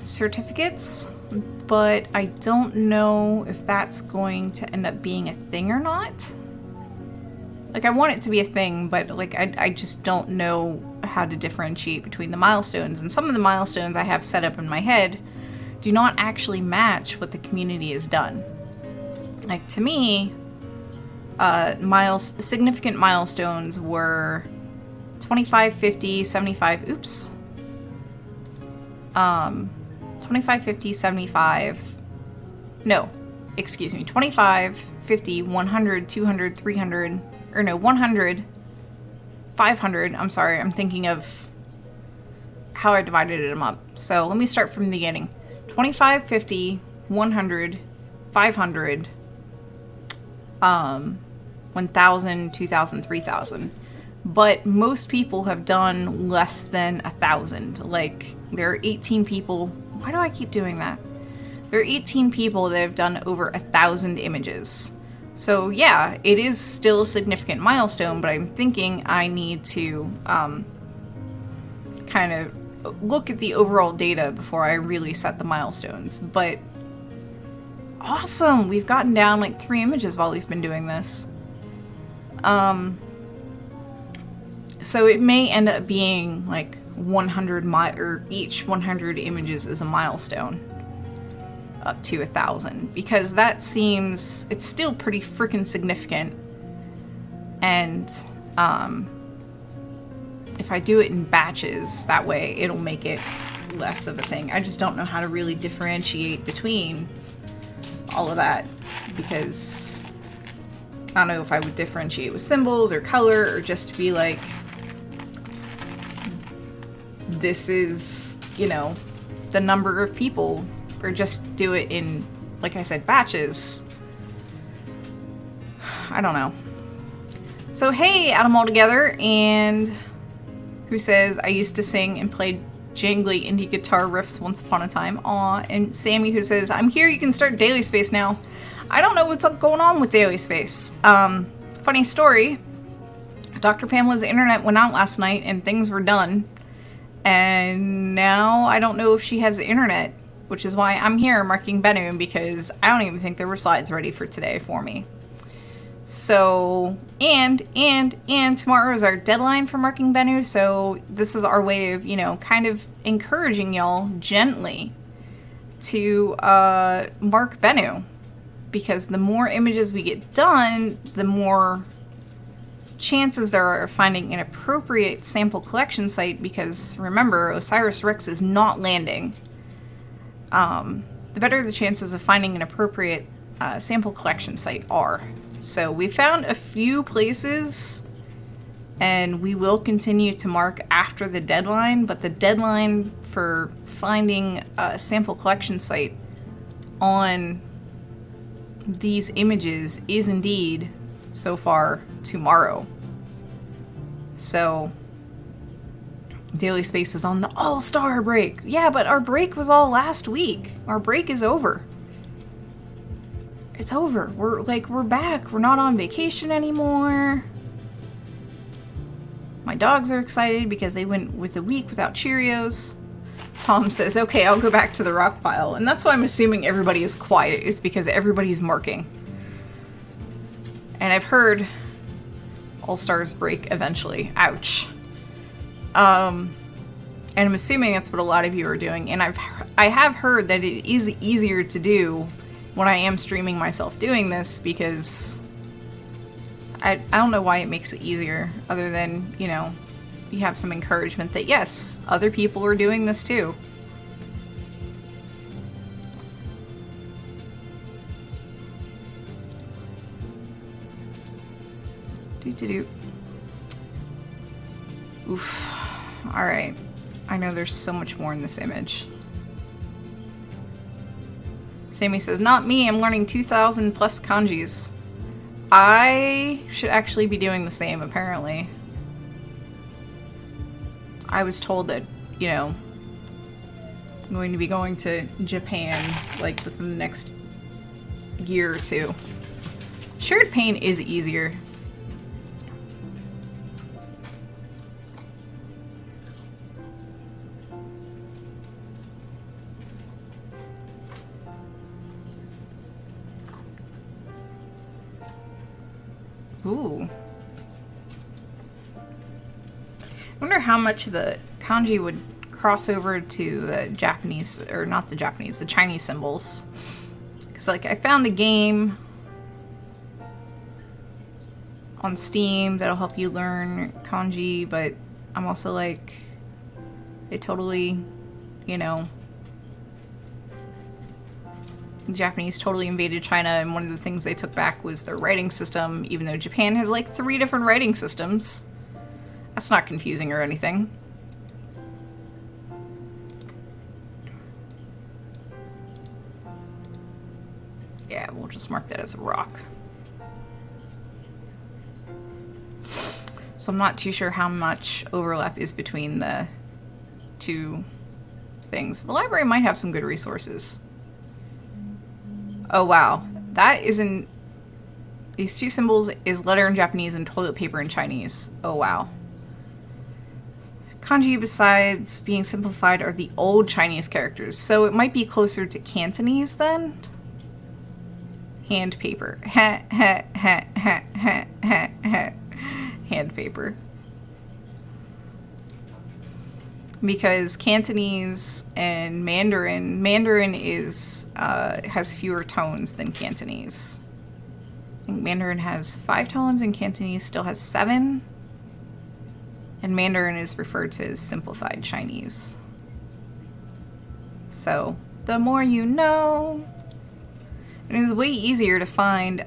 certificates, but I don't know if that's going to end up being a thing or not. Like, I want it to be a thing, but like I just don't know how to differentiate between the milestones. And some of the milestones I have set up in my head do not actually match what the community has done. Like, to me, significant milestones were 25, 50, 75, oops. 25, 50, 75, no, excuse me, 25, 50, 100, 200, 300, or no, 100, 500, I'm sorry, I'm thinking of how I divided them up. So let me start from the beginning. 25, 50, 100, 500, 1,000, 2,000, 3,000. But most people have done less than 1,000. Like, there are 18 people. Why do I keep doing that? There are 18 people that have done over 1,000 images. So yeah, it is still a significant milestone, but I'm thinking I need to kind of look at the overall data before I really set the milestones. But awesome! We've gotten down like 3 images while we've been doing this. So it may end up being like 100 or each 100 images is a milestone up to 1,000, because that seems, it's still pretty freaking significant. And if I do it in batches, that way it'll make it less of a thing. I just don't know how to really differentiate between all of that, because I don't know if I would differentiate with symbols or color, or just be like, this is, you know, the number of people, or just do it in, like I said, batches. I don't know. So hey, add them all together, and who says, I used to sing and played jangly indie guitar riffs once upon a time. Aw, and Sammy, who says, I'm here, you can start Daily Space now. I don't know what's going on with Daily Space. Funny story, Dr. Pamela's internet went out last night and things were done. And now I don't know if she has the internet, which is why I'm here marking Bennu, because I don't even think there were slides ready for today for me. So, and tomorrow is our deadline for marking Bennu, so this is our way of, you know, kind of encouraging y'all gently to mark Bennu, because the more images we get done, the more chances there are of finding an appropriate sample collection site, because remember, OSIRIS-REx is not landing. The better the chances of finding an appropriate sample collection site are. So we found a few places, and we will continue to mark after the deadline, but the deadline for finding a sample collection site on these images is indeed, so far, tomorrow. So, Daily Space is on the all-star break. Yeah, but our break was all last week. Our break is over. It's over. We're back. We're not on vacation anymore. My dogs are excited because they went with a week without Cheerios. Tom says, okay, I'll go back to the rock pile. And that's why I'm assuming everybody is quiet, is because everybody's marking. And I've heard All-Stars break eventually. Ouch. And I'm assuming that's what a lot of you are doing. And I have heard that it is easier to do when I am streaming myself doing this, because I don't know why it makes it easier, other than, you know, you have some encouragement that yes, other people are doing this too. Doo-doo-doo. Oof. Alright. I know there's so much more in this image. Sammy says, not me, I'm learning 2,000 plus kanjis. I should actually be doing the same, apparently. I was told that, you know, I'm going to be going to Japan, like, within the next year or two. Shared pain is easier. Ooh. I wonder how much the kanji would cross over to the Japanese, or not the Japanese, the Chinese symbols. Because, like, I found a game on Steam that'll help you learn kanji, but I'm also like, they totally, you know, the Japanese totally invaded China, and one of the things they took back was their writing system, even though Japan has like 3 different writing systems. That's not confusing or anything. Yeah, we'll just mark that as a rock. So I'm not too sure how much overlap is between the two things. The library might have some good resources. Oh wow, that isn't... These 2 symbols is letter in Japanese and toilet paper in Chinese. Oh wow. Kanji, besides being simplified, are the old Chinese characters, so it might be closer to Cantonese then? Hand paper. Ha ha ha ha ha ha ha. Hand paper. Because Cantonese and Mandarin is has fewer tones than Cantonese. I think Mandarin has 5 tones and Cantonese still has 7. And Mandarin is referred to as simplified Chinese. So, the more you know. It is way easier to find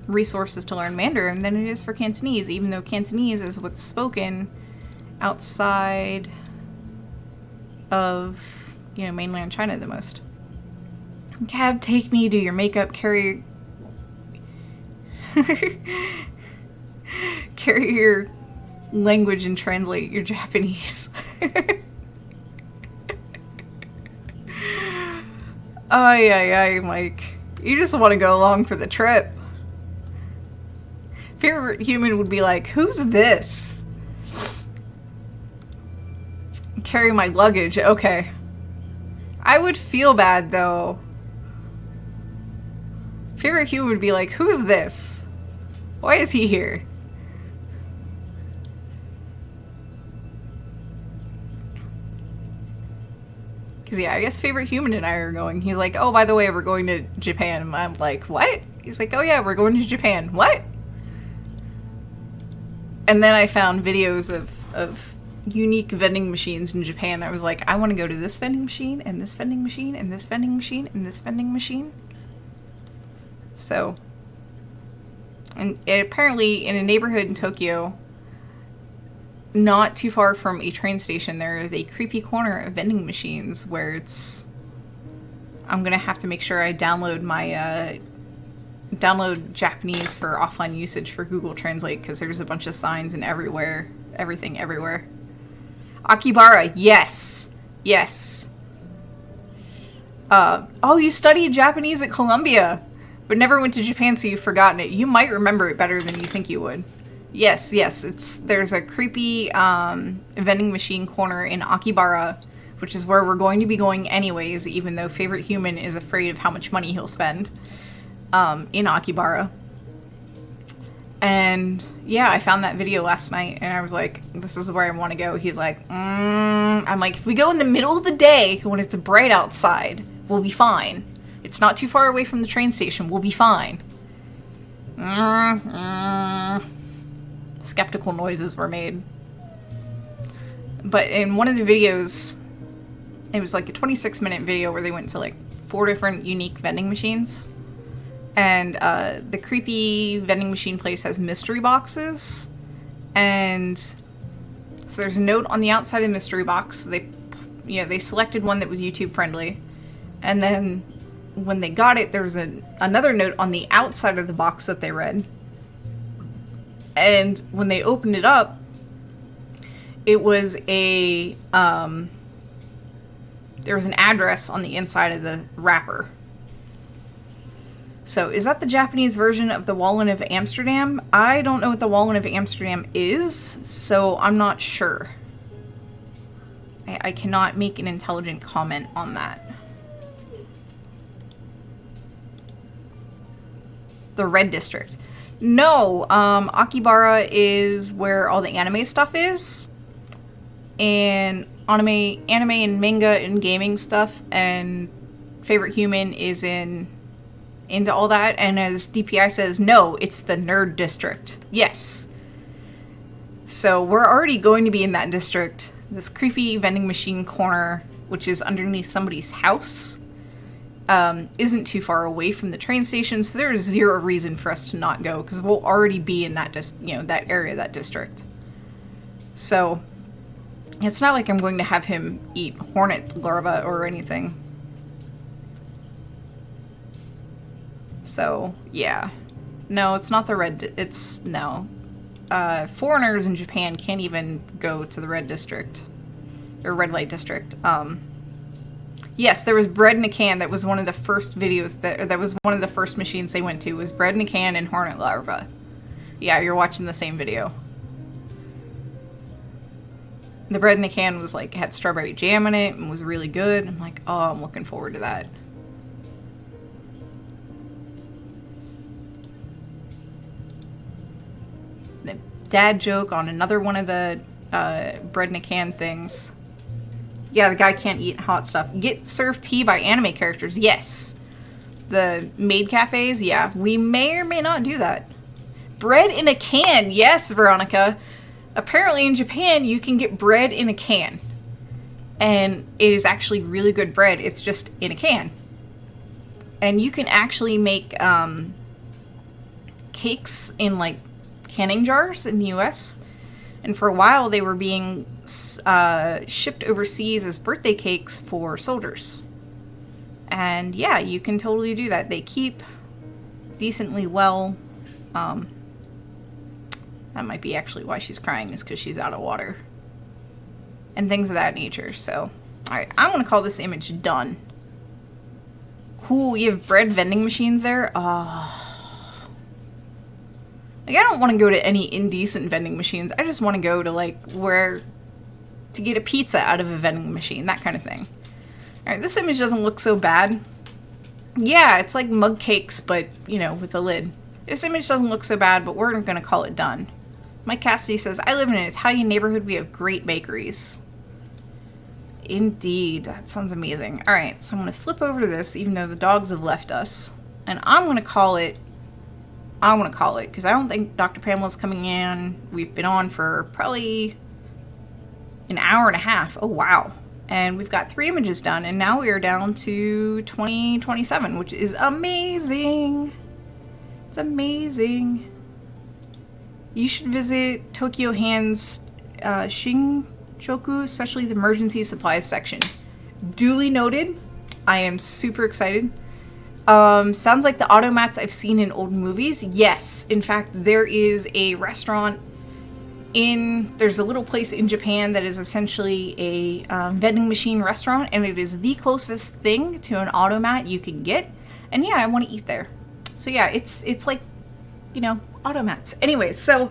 resources to learn Mandarin than it is for Cantonese, even though Cantonese is what's spoken outside of, you know, mainland China the most. Cab, take me, do your makeup, carry carry your language and translate your Japanese. Ay, ay, ay, Mike. You just want to go along for the trip. Favorite human would be like, who's this? Carry my luggage, okay. I would feel bad, though. Favorite human would be like, who's this? Why is he here? Because, yeah, I guess Favorite Human and I are going. He's like, oh, by the way, we're going to Japan. I'm like, what? He's like, oh, yeah, we're going to Japan. What? And then I found videos of unique vending machines in Japan. I was like, I want to go to this vending machine, and this vending machine, and this vending machine, and this vending machine. So, and apparently in a neighborhood in Tokyo, not too far from a train station, there is a creepy corner of vending machines where it's... I'm gonna have to make sure I download my, download Japanese for offline usage for Google Translate, because there's a bunch of signs and everywhere. Everything everywhere. Akibara, yes! Yes. Oh, you studied Japanese at Columbia, but never went to Japan, so you've forgotten it. You might remember it better than you think you would. Yes, there's a creepy vending machine corner in Akibara, which is where we're going to be going anyways, even though Favorite Human is afraid of how much money he'll spend in Akibara. And yeah, I found that video last night, and I was like, this is where I want to go. He's like, I'm like, if we go in the middle of the day when it's bright outside, we'll be fine. It's not too far away from the train station. We'll be fine. Skeptical noises were made. But in one of the videos, it was like a 26-minute video where they went to like 4 different unique vending machines. And the creepy vending machine place has mystery boxes. And so there's a note on the outside of the mystery box. They selected one that was YouTube friendly. And then when they got it, there was another note on the outside of the box that they read. And when they opened it up, it was there was an address on the inside of the wrapper. So, is that the Japanese version of the Wallen of Amsterdam? I don't know what the Wallen of Amsterdam is, so I'm not sure. I cannot make an intelligent comment on that. The Red District. No, Akibara is where all the anime stuff is. And anime and manga and gaming stuff. And Favorite Human is into all that. And as DPI says, no, it's the Nerd District. Yes. So we're already going to be in that district. This creepy vending machine corner, which is underneath somebody's house, isn't too far away from the train station, so there is zero reason for us to not go, because we'll already be in that that area, that district. So it's not like I'm going to have him eat hornet larvae or anything. So yeah, no, it's not the red. No. Foreigners in Japan can't even go to the red district or red light district. Yes, there was bread in a can. That was one of the first videos that was one of the first machines they went to, was bread in a can and hornet larvae. Yeah, you're watching the same video. The bread in the can was like, had strawberry jam in it and was really good. I'm like, oh, I'm looking forward to that. The dad joke on another one of the bread in a can things. Yeah, the guy can't eat hot stuff. Get served tea by anime characters. Yes. The maid cafes. Yeah, we may or may not do that. Bread in a can. Yes, Veronica. Apparently in Japan, you can get bread in a can. And it is actually really good bread. It's just in a can. And you can actually make cakes in like canning jars in the US. And for a while, they were being shipped overseas as birthday cakes for soldiers. And yeah, you can totally do that. They keep decently well. That might be actually why she's crying, is because she's out of water. And things of that nature. So, alright, I'm going to call this image done. Cool, you have bread vending machines there? Like, I don't want to go to any indecent vending machines. I just want to go to, like, to get a pizza out of a vending machine, that kind of thing. Alright, this image doesn't look so bad. Yeah, it's like mug cakes, but, with a lid. This image doesn't look so bad, but we're going to call it done. Mike Cassidy says, I live in an Italian neighborhood. We have great bakeries. Indeed. That sounds amazing. All right, so I'm going to flip over to this, even though the dogs have left us. And I'm going to call it, because I don't think Dr. Pamela's coming in. We've been on for probably an hour and a half. Oh, wow. And we've got 3 images done, and now we are down to 2027, which is amazing. It's amazing. You should visit Tokyo Hand's Shinjuku, especially the emergency supplies section. Duly noted. I am super excited. Sounds like the automats I've seen in old movies. Yes, in fact, there is a restaurant there's a little place in Japan that is essentially a vending machine restaurant, and it is the closest thing to an automat you can get. And yeah, I want to eat there. So yeah, it's like, you know, automats. Anyways, so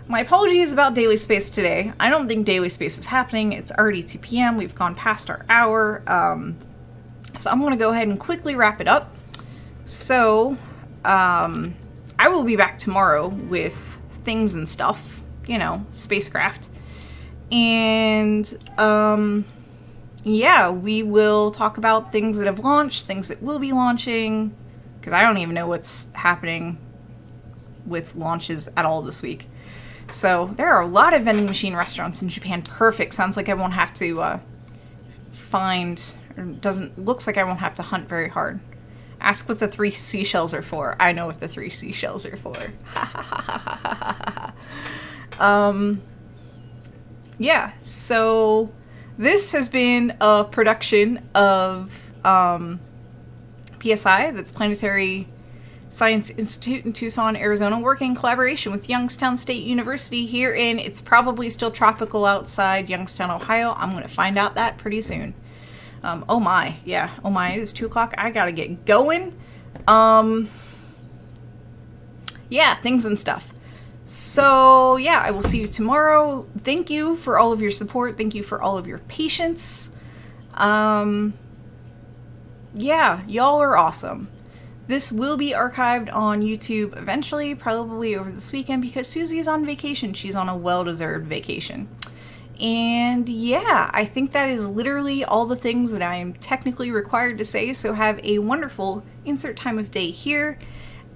my apologies about Daily Space today. I don't think Daily Space is happening. It's already 2 p.m. We've gone past our hour. So I'm going to go ahead and quickly wrap it up. So I will be back tomorrow with things and stuff. You know, spacecraft. And, yeah, we will talk about things that have launched, things that will be launching, because I don't even know what's happening with launches at all this week. So, there are a lot of vending machine restaurants in Japan. Perfect. Sounds like I won't have to, looks like I won't have to hunt very hard. Ask what the 3 seashells are for. I know what the 3 seashells are for. Yeah, so this has been a production of PSI, that's Planetary Science Institute in Tucson, Arizona, working in collaboration with Youngstown State University here in, it's probably still tropical outside Youngstown, Ohio. I'm going to find out that pretty soon. Oh my, yeah, oh my, it is 2 o'clock. I gotta get going. Yeah, things and stuff. So, yeah, I will see you tomorrow. Thank you for all of your support. Thank you for all of your patience. Yeah, y'all are awesome. This will be archived on YouTube eventually, probably over this weekend, because Susie's on vacation. She's on a well-deserved vacation. And yeah, I think that is literally all the things that I'm technically required to say. So have a wonderful insert time of day here.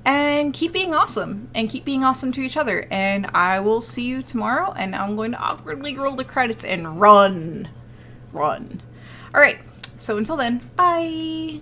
And keep being awesome, and keep being awesome to each other. And I will see you tomorrow, and I'm going to awkwardly roll the credits and run. All right, so until then, bye.